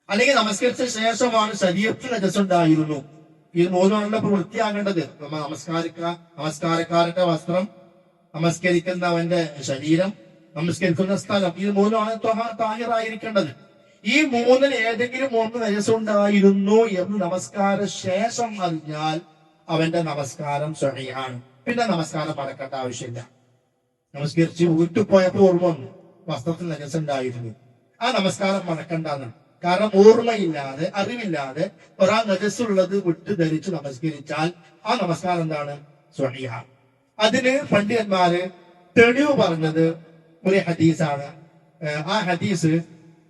അല്ലെങ്കിൽ നമസ്കരിച്ച ശേഷമാണ് ശരീരത്തിൽ നജസ് ഉണ്ടായിരുന്നു. ഇത് മൂന്നുമാണല്ലോ ഇപ്പൊ വൃത്തിയാകേണ്ടത്. നമസ്കാരക്കാരന്റെ വസ്ത്രം, നമസ്കരിക്കുന്നവന്റെ ശരീരം, നമസ്കരിക്കുന്ന സ്ഥലം, ഇത് മൂന്നുമാണ് താഹിറായിരിക്കേണ്ടത്. ഈ മൂന്നിൽ ഏതെങ്കിലും ഒന്ന് നജസുണ്ടായിരുന്നു എന്ന് നമസ്കാര ശേഷം അറിഞ്ഞാൽ അവന്റെ നമസ്കാരം സ്വഹീഹാണ്. പിന്നെ നമസ്കാരം മടക്കേണ്ട ആവശ്യമില്ല. നമസ്കരിച്ച് വീട്ടിൽ പോയപ്പോൾ ഓർമ്മ വന്നു വസ്ത്രത്തിൽ നജസുണ്ടായിരുന്നു, ആ നമസ്കാരം മടക്കണ്ടെന്ന്. കാരണം ഓർമ്മയില്ലാതെ അറിവില്ലാതെ ഒരാൾ നജസ്സുള്ളത് വിട്ട് ധരിച്ച് നമസ്കരിച്ചാൽ ആ നമസ്കാരം എന്താണ്? സ്വഹീഹാണ്. അതിന് പണ്ഡിതന്മാര് തെളിവ് പറഞ്ഞത് ഒരു ഹദീസാണ്. ആ ഹദീസ്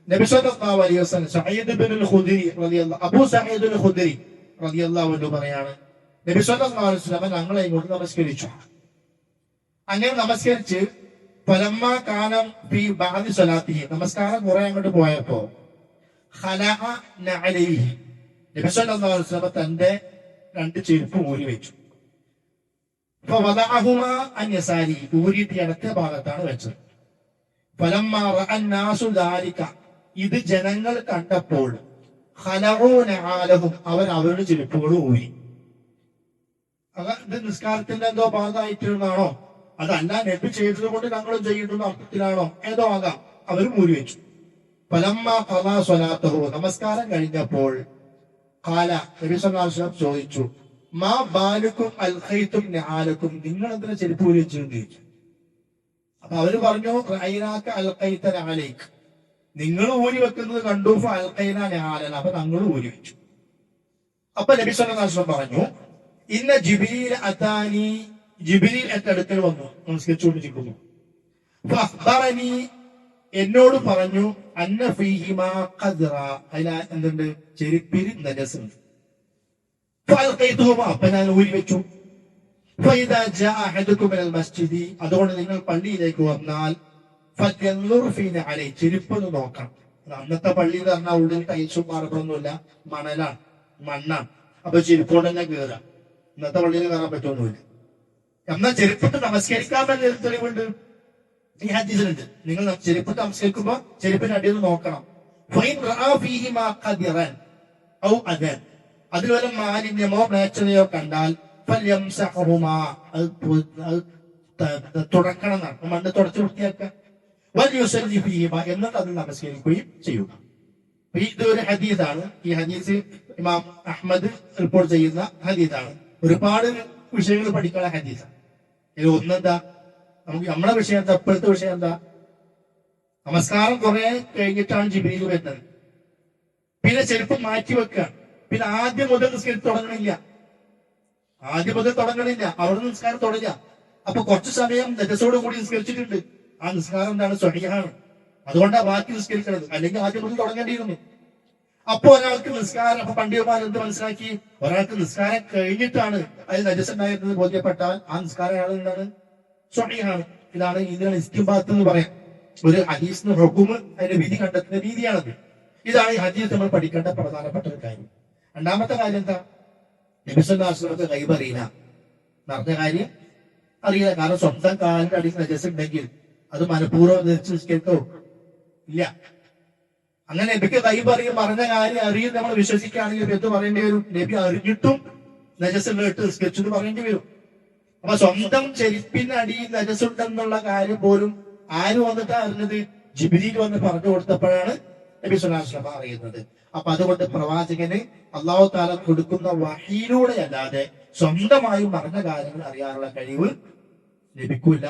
നബി സല്ലല്ലാഹു അലൈഹി വസല്ലം സഈദ് ഇബ്നുൽ ഖുദരി റളിയല്ലാഹു അബൂ സഈദ് അൽ ഖുദരി റളിയല്ലാഹു അൻഹു പറയാണ്, നബി സല്ലല്ലാഹു അലൈഹി വസല്ലം ഞങ്ങളെ ഇങ്ങോട്ട് നമസ്കരിച്ചു. അങ്ങനെ നമസ്കരിച്ച് ഫലമ്മ കാനം ഫീ ബഅദി സ്വലാത്തിഹി, നമസ്കാരം കുറെ അങ്ങോട്ട് പോയപ്പോ ഖലഅ നഅലൈഹി, നബി സല്ലല്ലാഹു അലൈഹി വസല്ലം തന്റെ രണ്ട് ചെരുപ്പ് ഊരി വെച്ചു. ഫവദഅഹുമാ അൻ യസാരി, ഊരിയിട്ട് ഇടത്തെ ഭാഗത്താണ് വെച്ചത്. ഫലമ്മ റഅ അന്നാസു ദാലിക, ഇത് ജനങ്ങൾ കണ്ടപ്പോൾ ഖലഉ നഅലഹും, അവർ അവരുടെ ചെരുപ്പുകൾ ഊരി. ഇത് നിസ്കാരത്തിന്റെ എന്തോ ഭാഗമായിട്ടാണോ, അതല്ല നബി ചെയ്തത് കൊണ്ട് ഞങ്ങളും ചെയ്യുന്ന അർത്ഥത്തിലാണോ, ഏതോ ആകാം, അവർ മൂരി വെച്ചു. ഫലമ്മ ഖളാ സ്വലാത്തഹു, നമസ്കാരം കഴിഞ്ഞപ്പോൾ ഖാല, നബി സല്ലല്ലാഹു അലൈഹി വസല്ലം ചോദിച്ചു, മാ ബാലുക്കും അൽഖൈതും നഅലക്കും, നിങ്ങൾ എന്തിനാ ചെരുപ്പ് ഊരി വെച്ചിട്ടുണ്ട് ചോദിച്ചു. അപ്പൊ അവര് പറഞ്ഞു, റഅയ്നാക അൽഖൈത നഅലൈക്, നിങ്ങൾ ഊരി വെക്കുന്നത് കണ്ടു, അൽഖൈന നഅലന, അപ്പൊ ഞങ്ങൾ ഊരി വെച്ചു. അപ്പൊ നബി സല്ലല്ലാഹു അലൈഹി വസല്ലം പറഞ്ഞു, ഇന്ന ജിബ്രീൽ അതാനി, ജിബ്രീൽ എന്റെ അടുക്കൽ വന്നു, നമസ്കരിച്ചുകൊണ്ടിരിക്കുന്നു. ഫഅഖ്ബറനി, എന്നോട് പറഞ്ഞു, അന്ന ഫീഹിമാ ഖദ്റ, അതിൽ എന്തുണ്ട്? ചെരുപ്പിൽ നജസുണ്ട്. ഫഅൽഖൈതുഹുമാ, അപ്പൊ ഞാൻ ഊരി വെച്ചു. ഫഇദാ ജാഅ അഹദുകും മിനൽ മസ്ജിദി, അതുകൊണ്ട് നിങ്ങൾ പള്ളിയിലേക്ക് വന്നാൽ ഫൽയൻദുർ ഫീ നഅലൈഹി, ചെരുപ്പ് ഒന്ന് നോക്കണം. അന്നത്തെ പള്ളി എന്ന് പറഞ്ഞാൽ ഉള്ളിൽ ടൈൽസും മാർബിളൊന്നുമില്ല, മണലാണ്, മണ്ണാണ്. അപ്പൊ ചെരുപ്പോടെ തന്നെ കയറാം. ഇന്നത്തെ പള്ളിയിൽ കയറാൻ പറ്റുമൊന്നുമില്ല. എന്നാൽ ചെരുപ്പിട്ട് നമസ്കരിക്കാമെന്ന തെളിവുണ്ട് ഈ ഹദീസിലുണ്ട്. നിങ്ങൾ ചെരുപ്പിട്ട് നമസ്കരിക്കുമ്പോ ചെരുപ്പിന്റെ അടിയിൽ നോക്കണം. ഫൈൻ റഅ ഫീഹിമാ ഖദിറൻ ഔ അദൻ, അതിൽ വല്ല മാലിന്യമോ മ്ലേച്ഛതയോ കണ്ടാൽ ഫൽയംസഹുമാ, അത് തുടക്കണം, മണ്ണ് തുടച്ച് വൃത്തിയാക്കുക. വൽയുസല്ലി ഫീഹിമാ, എന്നിട്ട് അത് നമസ്കരിക്കുകയും ചെയ്യുക. ഇതൊരു ഹദീസാണ്. ഈ ഹദീസ് ഇമാം അഹ്മദ് റിപ്പോർട്ട് ചെയ്യുന്ന ഹദീസാണ്. ഒരുപാട് വിഷയങ്ങൾ പഠിക്കാനുള്ള ഹദീസാണ്. ഇത് ഒന്നെന്താ, നമുക്ക് നമ്മുടെ വിഷയം എന്താ? ഇപ്പോഴത്തെ വിഷയം എന്താ? നമസ്കാരം കുറെ കഴിഞ്ഞിട്ടാണ് ജിബ്രീൽ വരുന്നത്. പിന്നെ ചെരുപ്പ് മാറ്റി വെക്കുക. പിന്നെ ആദ്യം മുതൽ നിസ്കാരം തുടങ്ങണില്ല, അവിടെ നിസ്കാരം തുടങ്ങുക. അപ്പൊ കുറച്ചു സമയം നജസോട് കൂടി നിസ്കരിച്ചിട്ടുണ്ട്. ആ നിസ്കാരം എന്താണ്? സ്വഹീഹാണ്. അതുകൊണ്ടാണ് ബാക്കി നിസ്കരിക്കുന്നത്. അല്ലെങ്കിൽ ആദ്യം മുതൽ തുടങ്ങേണ്ടിയിരുന്നു. അപ്പൊ ഒരാൾക്ക് നിസ്കാരം, അപ്പൊ പണ്ഡിതന്മാർ എന്ത് മനസ്സിലാക്കി? ഒരാൾക്ക് നിസ്കാരം കഴിഞ്ഞിട്ടാണ് അത് നജസ് ഉണ്ടായിരുന്നത് ബോധ്യപ്പെട്ടാൽ ആ നിസ്കാരം അയാൾ എന്താണ്? സ്വഹീഹാണ്. ഇതിനാണ് ഇസ്തിംബാത്ത് എന്ന് പറയാം. ഒരു ഹദീസിന് ഹുക്മ്, അതിന്റെ വിധി കണ്ടെത്തുന്ന രീതിയാണത്. ഇതാണ് ഈ ഹദീസ് നമ്മൾ പഠിക്കേണ്ട പ്രധാനപ്പെട്ട ഒരു കാര്യം. രണ്ടാമത്തെ കാര്യം എന്താ? നബി സല്ലല്ലാഹു അലൈഹി വസല്ലം ഗൈബ് അറിയില്ല. നടന്ന കാര്യം അറിയില്ല. കാരണം സ്വന്തം കാലിന്റെ അടിയിൽ നജസ് ഉണ്ടെങ്കിൽ അത് മനഃപൂർവ്വം ധരിച്ച് നിസ്കരിക്കോ? ഇല്ല. അങ്ങനെ നബിക്ക് ഗൈബ് അറിയും, പറഞ്ഞ കാര്യം അറിയും നമ്മൾ വിശ്വസിക്കുകയാണെങ്കിൽ എന്ത് പറയേണ്ടി വരും? നബി അറിഞ്ഞിട്ടും നജസുള്ള ഇട്ട് നിസ്കരിച്ചു എന്ന് പറയേണ്ടി വരും. അപ്പൊ സ്വന്തം ചെരുപ്പിന് അടിയിൽ നജസുണ്ടെന്നുള്ള കാര്യം പോലും ആര് വന്നിട്ടാ അറിഞ്ഞത്? ജിബ്രീൽ വന്ന് പറഞ്ഞു കൊടുത്തപ്പോഴാണ് നബി സ്വല്ലല്ലാഹു അലൈഹി വസല്ലം അറിയുന്നത്. അപ്പൊ അതുകൊണ്ട് പ്രവാചകന് അല്ലാഹു തആല കൊടുക്കുന്ന വഹീയിലൂടെ അല്ലാതെ സ്വന്തമായും പറഞ്ഞ കാര്യങ്ങൾ അറിയാനുള്ള കഴിവ് ലഭിക്കൂല,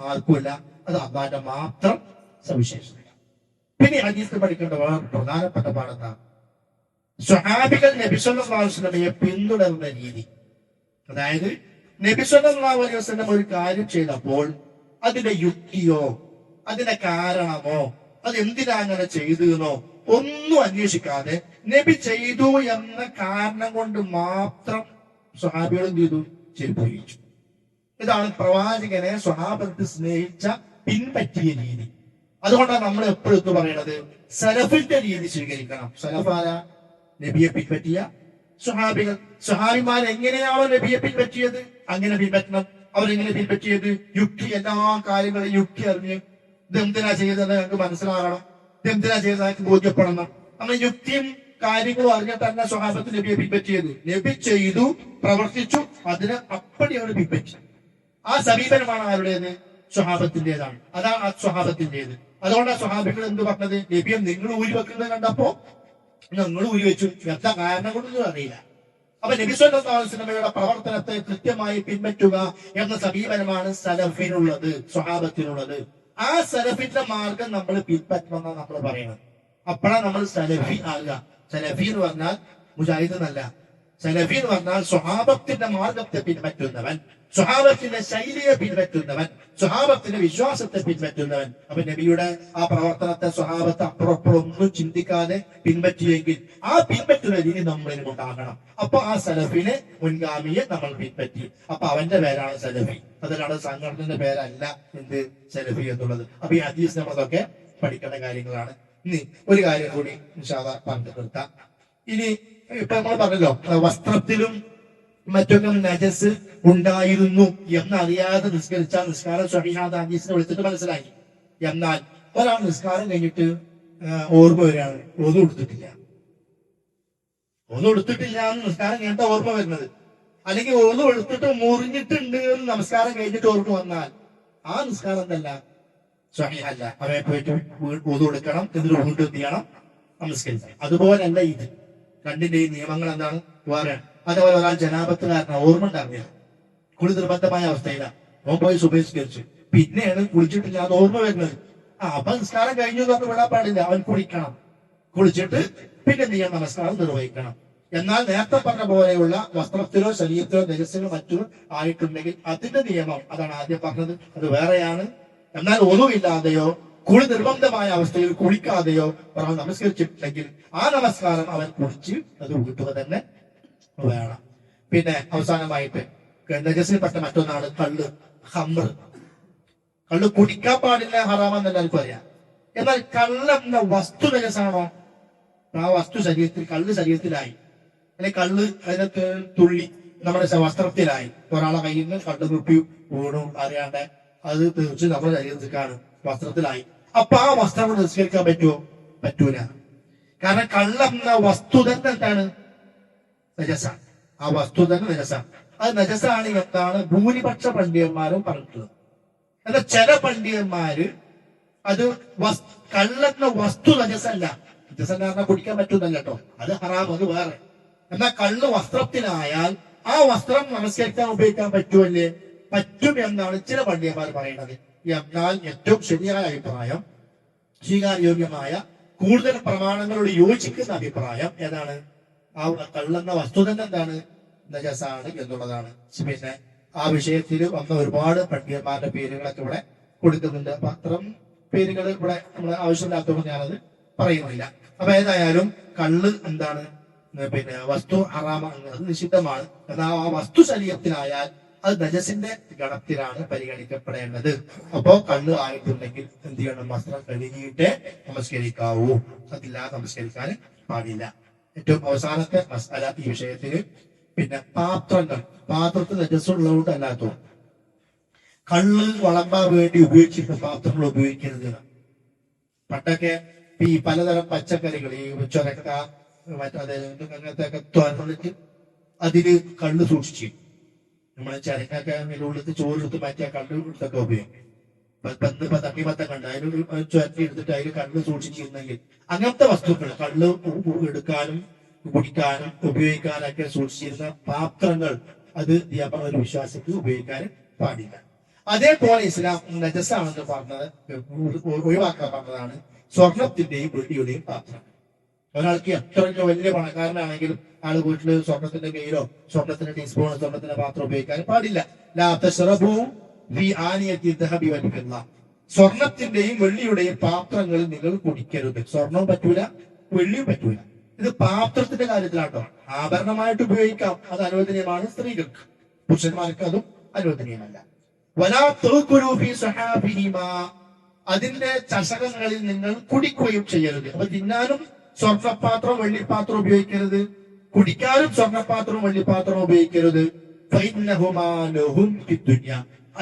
ആർക്കുമില്ല. അത് അള്ളാന്റെ മാത്രം സവിശേഷത. പിന്നെ ഹദീസ് പഠിക്കേണ്ട വളരെ പ്രധാനപ്പെട്ട പാഠത്താണ് സ്വഹാബികൾ നബി സല്ലല്ലാഹു അലൈഹി വസല്ലമയെ പിന്തുടരുന്ന രീതി. അതായത് നബി സല്ലല്ലാഹു അലൈഹി വസല്ലം ഒരു കാര്യം ചെയ്തപ്പോൾ അതിന്റെ യുക്തിയോ അതിന്റെ കാരണമോ അത് എന്തിനാ അങ്ങനെ ചെയ്തെന്നോ ഒന്നും അന്വേഷിക്കാതെ നബി ചെയ്തു എന്ന കാരണം കൊണ്ട് മാത്രം സ്വഹാബികൾ എന്ത് ചെയ്തു? ചെരുപ്പൊഴിച്ചു. ഇതാണ് പ്രവാചകനെ സ്വഹാബത്ത് സ്നേഹിച്ച പിൻപറ്റിയ രീതി. അതുകൊണ്ടാണ് നമ്മൾ എപ്പോഴും എന്ന് പറയുന്നത് സലഫിന്റെ രീതി സ്വീകരിക്കണം. സലഫാര നബിയെ പിൻപറ്റിയ സ്വഹാബികൾ. സ്വഹാബിമാർ എങ്ങനെയാണോ നബിയെ പിൻപറ്റിയത് അങ്ങനെ പിൻപറ്റണം. അവരെങ്ങനെ പിൻപറ്റിയത്? യുക്തി, എല്ലാ കാര്യങ്ങളും യുക്തി അറിഞ്ഞ് ഇത് എന്തിനാ ചെയ്തത് ഞങ്ങൾക്ക് മനസ്സിലാകണം, ഇത് എന്തിനാ ചെയ്തത് ഞങ്ങൾക്ക് ബോധ്യപ്പെടണം. നമ്മൾ യുക്തിയും കാര്യങ്ങളും അറിഞ്ഞിട്ടല്ല സ്വഹാബത്ത് നബിയെ പിൻപറ്റിയത്. നബി ചെയ്തു, പ്രവർത്തിച്ചു, അതിന് അപ്പടി അവർ പിൻപറ്റി. ആ സമീപനമാണ് ആരുടേത്? സ്വഹാബത്തിന്റേതാണ്. അതാണ് ആ സ്വഹാബത്തിന്റേത്. അതുകൊണ്ടാണ് സ്വഹാബികൾ എന്ത് പറഞ്ഞത്? നബിയെ നിങ്ങൾ ഊരി വെക്കുന്നത് കണ്ടപ്പോ ഞങ്ങൾ ഊരി വെച്ചു, എന്താ കാരണം കൊണ്ടൊന്നും അറിയില്ല. അപ്പൊ നബി സല്ലല്ലാഹു അലൈഹി വസല്ലമയുടെ പ്രവർത്തനത്തെ കൃത്യമായി പിൻപറ്റുക എന്ന സമീപനമാണ് സലഫിനുള്ളത്, സ്വഹാബത്തിനുള്ളത്. ആ സലഫിന്റെ മാർഗം നമ്മൾ പിൻപറ്റണമെന്നാണ് നമ്മൾ പറയുന്നത്. അപ്പോഴാണ് നമ്മൾ സലഫി ആകുക. സലഫി എന്ന് പറഞ്ഞാൽ മുജാഹിദ് എന്നല്ല. സലഫി എന്ന് പറഞ്ഞാൽ സ്വഹാബത്തിന്റെ മാർഗത്തെ പിൻപറ്റുന്നവൻ, സ്വഹാബത്തിന്റെ ശൈലിയെ പിൻപറ്റുന്നവൻ, സ്വഹാബത്തിന്റെ വിശ്വാസത്തെ പിൻപറ്റുന്നവൻ. അപ്പൊ നബിയുടെ ആ പ്രവർത്തനത്തെ സ്വഹാബത്ത് അപ്പുറപ്പുറം ഒന്നും ചിന്തിക്കാതെ പിൻപറ്റിയെങ്കിൽ ആ പിൻപറ്റുന്ന രീതി നമ്മളിൽ ഉണ്ടാകണം. അപ്പൊ ആ സലഫിനെ, മുൻഗാമിയെ നമ്മൾ പിൻപറ്റി. അപ്പൊ അവന്റെ പേരാണ് സലഫി. അതിനാണ് സംഘടനയുടെ പേരല്ല എന്ത് സലഫി എന്നുള്ളത്. അപ്പൊ ഈ ഹദീസ് നമ്മളതൊക്കെ പഠിക്കേണ്ട കാര്യങ്ങളാണ്. ഇനി ഒരു കാര്യം കൂടി ഇൻഷാ അല്ലാഹ് പറഞ്ഞു നിർത്താം. ഇനി ഇപ്പൊ നമ്മൾ പറഞ്ഞല്ലോ വസ്ത്രത്തിലും മറ്റൊക്കെ നജസ് ഉണ്ടായിരുന്നു എന്നറിയാതെ നിസ്കരിച്ചാൽ നിസ്കാരം സ്വഹീഹാണ്. ഹദീസിനെ വിളിച്ചിട്ട് മനസ്സിലായി. എന്നാൽ ഒരാൾ നിസ്കാരം കഴിഞ്ഞിട്ട് ഓർമ്മ വരികയാണ്, ഒന്നും എടുത്തിട്ടില്ല എന്ന് നിസ്കാരം കഴിഞ്ഞിട്ട് ഓർമ്മ വരുന്നത്, അല്ലെങ്കിൽ ഒന്നും എടുത്തിട്ട് മുറിഞ്ഞിട്ടുണ്ട് എന്ന് നമസ്കാരം കഴിഞ്ഞിട്ട് ഓർമ്മ വന്നാൽ ആ നിസ്കാരം എന്തല്ല? സ്വഹീഹല്ല. അവയെ പോയിട്ട് ഒന്നും എടുക്കണം, എന്നിട്ട് വീണ്ടും എന്ത് ചെയ്യണം? നമസ്കരിക്കണം. അതുപോലല്ല ഇത്. രണ്ടിന്റെ ഈ നിയമങ്ങൾ എന്താണ്? വേറെ. അതേപോലെ ഒരാൾ ജനാപത്തുകാരനാണ്, ഓർമ്മ ഉണ്ടായിരുന്നില്ല, കുളി നിർബന്ധമായ അവസ്ഥയിലാണ്, ഓൻ പോയി സുബഹിസ്കരിച്ചു, പിന്നെയാണ് കുളിച്ചിട്ടില്ല അത് ഓർമ്മ വരുന്നത്. അപ്പൊ നിസ്കാരം കഴിഞ്ഞു എന്ന് പറഞ്ഞ് വിടാൻ പാടില്ല. അവൻ കുളിക്കണം, കുളിച്ചിട്ട് പിന്നെ എന്ത് ചെയ്യണം? നമസ്കാരം നിർവഹിക്കണം. എന്നാൽ നേരത്തെ പറഞ്ഞ പോലെയുള്ള വസ്ത്രത്തിലോ ശരീരത്തിലോ നജസിലോ മറ്റോ ആയിട്ടുണ്ടെങ്കിൽ അതിന്റെ നിയമം അതാണ് ആദ്യം പറഞ്ഞത്, അത് വേറെയാണ്. എന്നാൽ ഒന്നുമില്ലാതെയോ കുളി നിർബന്ധമായ അവസ്ഥയിൽ കുളിക്കാതെയോ ഒരാൾ നമസ്കരിച്ചിട്ടുണ്ടെങ്കിൽ ആ നമസ്കാരം അവൻ കുളിച്ച് അത് വീട്ടുക തന്നെ വേണം. പിന്നെ അവസാനമായിട്ട് നജസിൽപ്പെട്ട മറ്റൊന്നാണ് കള്ള്, ഹംറ്. കള്ള് കുടിക്കാൻ പാടില്ല, ഹറാമെന്ന് എല്ലാവർക്കും അറിയാം. എന്നാൽ കള്ളെന്ന വസ്തു നജസാണോ? ആ വസ്തു ശരീരത്തിൽ, കള്ള് ശരീരത്തിലായി, അല്ലെങ്കിൽ കള്ള് അതിനകത്ത് തുള്ളി നമ്മുടെ വസ്ത്രത്തിലായി, ഒരാളെ കയ്യിൽ നിന്ന് കള്ള് തുപ്പി വീണു അറിയാണ്ട്, അത് തീർച്ചയായും നമ്മുടെ ശരീരത്തിൽ കാണും, വസ്ത്രത്തിലായി. അപ്പൊ ആ വസ്ത്രം നിസ്കരിക്കാൻ പറ്റുമോ? പറ്റൂല. കാരണം കള്ളെന്ന വസ്തു തന്നെ എന്താണ്? നജസാണ്. ആ വസ്തു തന്നെ നജസാണ്. അത് നജസാണ് എന്താണ് ഭൂരിപക്ഷ പണ്ഡിതന്മാരും പറഞ്ഞിട്ടുള്ളത്. എന്നാൽ ചില പണ്ഡിതന്മാര് അത് കള്ളെന്ന വസ്തു നജസല്ല, നജസല്ല പറഞ്ഞാൽ കുടിക്കാൻ പറ്റുന്നല്ല കേട്ടോ, അത് ഹറാം, അത് വേറെ. എന്നാൽ കള്ള് വസ്ത്രത്തിലായാൽ ആ വസ്ത്രം നമസ്കരിക്കാൻ ഉപയോഗിക്കാൻ പറ്റുമല്ലേ? പറ്റും എന്നാണ് ചില പണ്ഡിതന്മാർ പറയുന്നത്. എന്നാൽ ഏറ്റവും ശരിയായ അഭിപ്രായം, സ്വീകാര്യോഗ്യമായ കൂടുതൽ പ്രമാണങ്ങളോട് യോജിക്കുന്ന അഭിപ്രായം ഏതാണ്? ആ കള്ളെന്ന വസ്തു തന്നെ എന്താണ്? നജസാണ് എന്നുള്ളതാണ്. പിന്നെ ആ വിഷയത്തിൽ വന്ന ഒരുപാട് പണ്ഡിതന്മാരുടെ പേരുകളൊക്കെ ഇവിടെ കൊടുക്കുന്നുണ്ട്. അപ്പൊ അത്തരം പേരുകൾ ഇവിടെ നമ്മൾ ആവശ്യമില്ലാത്തതുകൊണ്ട് ഞാനത് പറയുന്നില്ല. അപ്പൊ ഏതായാലും കള്ള് എന്താണ്? പിന്നെ വസ്തു ഹറാമാണ്, അത് നിഷിദ്ധമാണ്. എന്നാൽ ആ വസ്തു ശരീരത്തിലായാൽ അത് നജസിന്റെ ഗണത്തിലാണ് പരിഗണിക്കപ്പെടേണ്ടത്. അപ്പോ കള്ള് ആയിട്ടുണ്ടെങ്കിൽ എന്ത് ചെയ്യണം? വസ്ത്രം കഴുകിയിട്ടേ നമസ്കരിക്കാവൂ, അതില്ലാതെ നമസ്കരിക്കാൻ പാടില്ല. ഏറ്റവും അവസാനത്തെ മസാല ഈ വിഷയത്തില് പിന്നെ പാത്രങ്ങൾ, പാത്രത്തിൽ നജസ്സുള്ളതുകൊണ്ട് അല്ലാത്തോ കള്ള് വളമ്പാൻ വേണ്ടി ഉപയോഗിച്ചിരുന്ന പാത്രങ്ങൾ ഉപയോഗിക്കരുത്. പണ്ടൊക്കെ ഈ പലതരം പച്ചക്കറികൾ ഈ ചൊരക്ക മറ്റേ അങ്ങനത്തെ ഒക്കെ തുറന്നിട്ട് അതില് കള്ള് സൂക്ഷിച്ചു. നമ്മളെ ചരക്കൊക്കെ ഉള്ളിൽ ചോറെടുത്ത് മാറ്റിയ കള്ള് എടുത്തൊക്കെ ഉപയോഗിക്കും. തണ്ണിമത്തം കണ്ട് അതിനൊരു ചുരത്തി എടുത്തിട്ട് അതിൽ കള്ള് സൂക്ഷിച്ചിരുന്നെങ്കിൽ അങ്ങനത്തെ വസ്തുക്കൾ കള്ള് എടുക്കാനും കുടിക്കാനും ഉപയോഗിക്കാനൊക്കെ സൂക്ഷിച്ചിരുന്ന പാത്രങ്ങൾ അത് ഒരു വിശ്വാസിക്ക് ഉപയോഗിക്കാൻ പാടില്ല. അതേപോലെ ഇസ്ലാം നജസാണെന്ന് പറഞ്ഞത് ഒഴിവാക്കാൻ പറഞ്ഞതാണ് സ്വർണത്തിന്റെയും വെള്ളിയുടെയും പാത്രം. ഒരാൾക്ക് എത്ര വലിയ പണക്കാരനാണെങ്കിലും ആള് വീട്ടില് സ്വർണത്തിന്റെ കയ്യിലോ സ്വർണത്തിന്റെ ടീസ്പൂൺ സ്വർണത്തിന്റെ പാത്രം ഉപയോഗിക്കാൻ പാടില്ല. സ്വർണത്തിന്റെയും വെള്ളിയുടെയും പാത്രങ്ങളിൽ നിങ്ങൾ കുടിക്കരുത്. സ്വർണവും പറ്റൂല, വെള്ളിയും പറ്റൂല. ഇത് പാത്രത്തിന്റെ കാര്യത്തിലാട്ടോ. ആഭരണമായിട്ട് ഉപയോഗിക്കാം, അത് അനുവദനീയമാണ് സ്ത്രീകൾക്ക്. പുരുഷന്മാർക്ക് അതും അനുവദനീയമല്ല. അതിന്റെ ചഷകങ്ങളിൽ നിങ്ങൾ കുടിക്കുകയും ചെയ്യരുത്. അപ്പൊ തിന്നാനും സ്വർണ്ണപാത്രം വെള്ളിപ്പാത്രം ഉപയോഗിക്കരുത്, കുടിക്കാനും സ്വർണ്ണപാത്രവും വെള്ളിപ്പാത്രവും ഉപയോഗിക്കരുത്.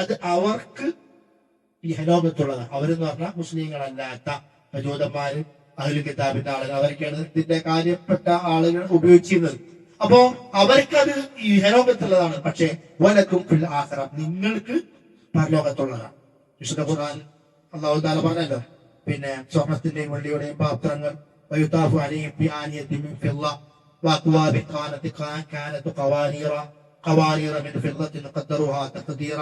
അത് അവർക്ക് ഇഹലോകത്തുള്ളതാണ്. അവരെന്ന് പറഞ്ഞാൽ മുസ്ലിങ്ങളല്ലാത്ത ജൂതന്മാര് അഹ്ലുൽ കിതാബിന്റെ ആളുകൾ, അവർക്കാണ് ഇതിന്റെ കാര്യപ്പെട്ട ആളുകൾ ഉപയോഗിച്ചിരുന്നത്. അപ്പോ അവർക്കത് ഇഹലോകത്തുള്ളതാണ്. പക്ഷെ വലക്കും ഫിൽ ആഖിറ, നിങ്ങൾക്ക് പരലോകത്തുള്ളതാണ്. വിശുദ്ധ ഖുർആൻ അല്ലാഹു തആല പറഞ്ഞല്ലോ, പിന്നെ സ്വർണത്തിന്റെയും വെള്ളിയുടെയും പാത്രങ്ങൾ വയുതാഫു അലൈഹിം ബിആനിയത്തിൻ മിൻ ഫിദ്ദ വഅക്വാബി കാനത് ഖവാനീറ മിൻ ഫിദ്ദത്തിൻ ഖദ്ദറുഹാ തഖ്ദീറ.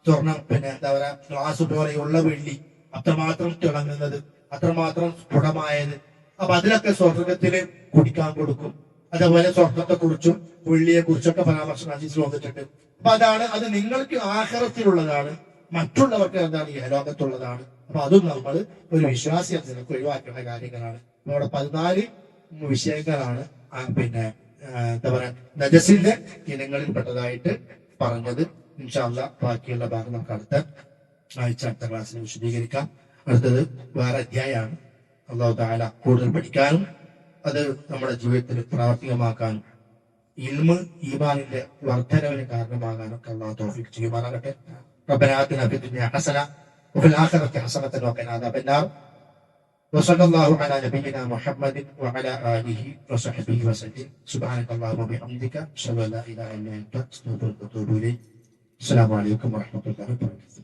സ്വർണം പിന്നെ എന്താ പറയാ, ഗ്ലാസ് പോലെയുള്ള വെള്ളി, അത്രമാത്രം തിളങ്ങുന്നത്, അത്രമാത്രം സ്ഫുടമായത്. അപ്പൊ അതിലൊക്കെ സ്വർഗത്തില് കുടിക്കാൻ കൊടുക്കും. അതേപോലെ സ്വർണത്തെ കുറിച്ചും വെള്ളിയെ കുറിച്ചൊക്കെ പരാമർശം ഹദീസിൽ വന്നിട്ടുണ്ട്. അപ്പൊ അതാണ്, അത് നിങ്ങൾക്ക് ആഖിറത്തിലുള്ളതാണ്, മറ്റുള്ളവർക്ക് എന്താണ് ഈ ലോകത്തുള്ളതാണ്. അപ്പൊ അതും നമ്മൾ ഒരു വിശ്വാസിയെ നിനക്ക് ഒഴിവാക്കേണ്ട കാര്യങ്ങളാണ്. നമ്മുടെ 14 വിഷയങ്ങളാണ് പിന്നെ എന്താ പറയാ നജസിന്റെ ഇനങ്ങളിൽപ്പെട്ടതായിട്ട് പറഞ്ഞത്. ഇൻഷാ അല്ലാഹ് ബാക്കിയുള്ള ഭാഗം നമുക്ക് അടുത്ത ക്ലാസ്സിൽ വിശദീകരിക്കാം. അടുത്തത് വേറെ അധ്യായമാണ്. അല്ലാഹു തആല കൂടുതൽ പഠിക്കാനും അത് നമ്മുടെ ജീവിതത്തിൽ പ്രാവർത്തികമാക്കാനും ഇൽമ് ഈമാനിന്റെ വർധനവിന് കാരണമാകാനൊക്കെ അല്ലാഹു തൗഫീഖ് ചെയ്യുമാറാകട്ടെ. ربنا آتنا في الدنيا حسنة وفي الآخرة حسنة وقنا عذاب النار. وصلى الله على نبينا محمد وعلى آله وصحبه وسلم. سبحانك اللهم وبحمدك أشهد أن لا إله إلا أنت أستغفرك وأتوب إليك. السلام عليكم ورحمة الله وبركاته.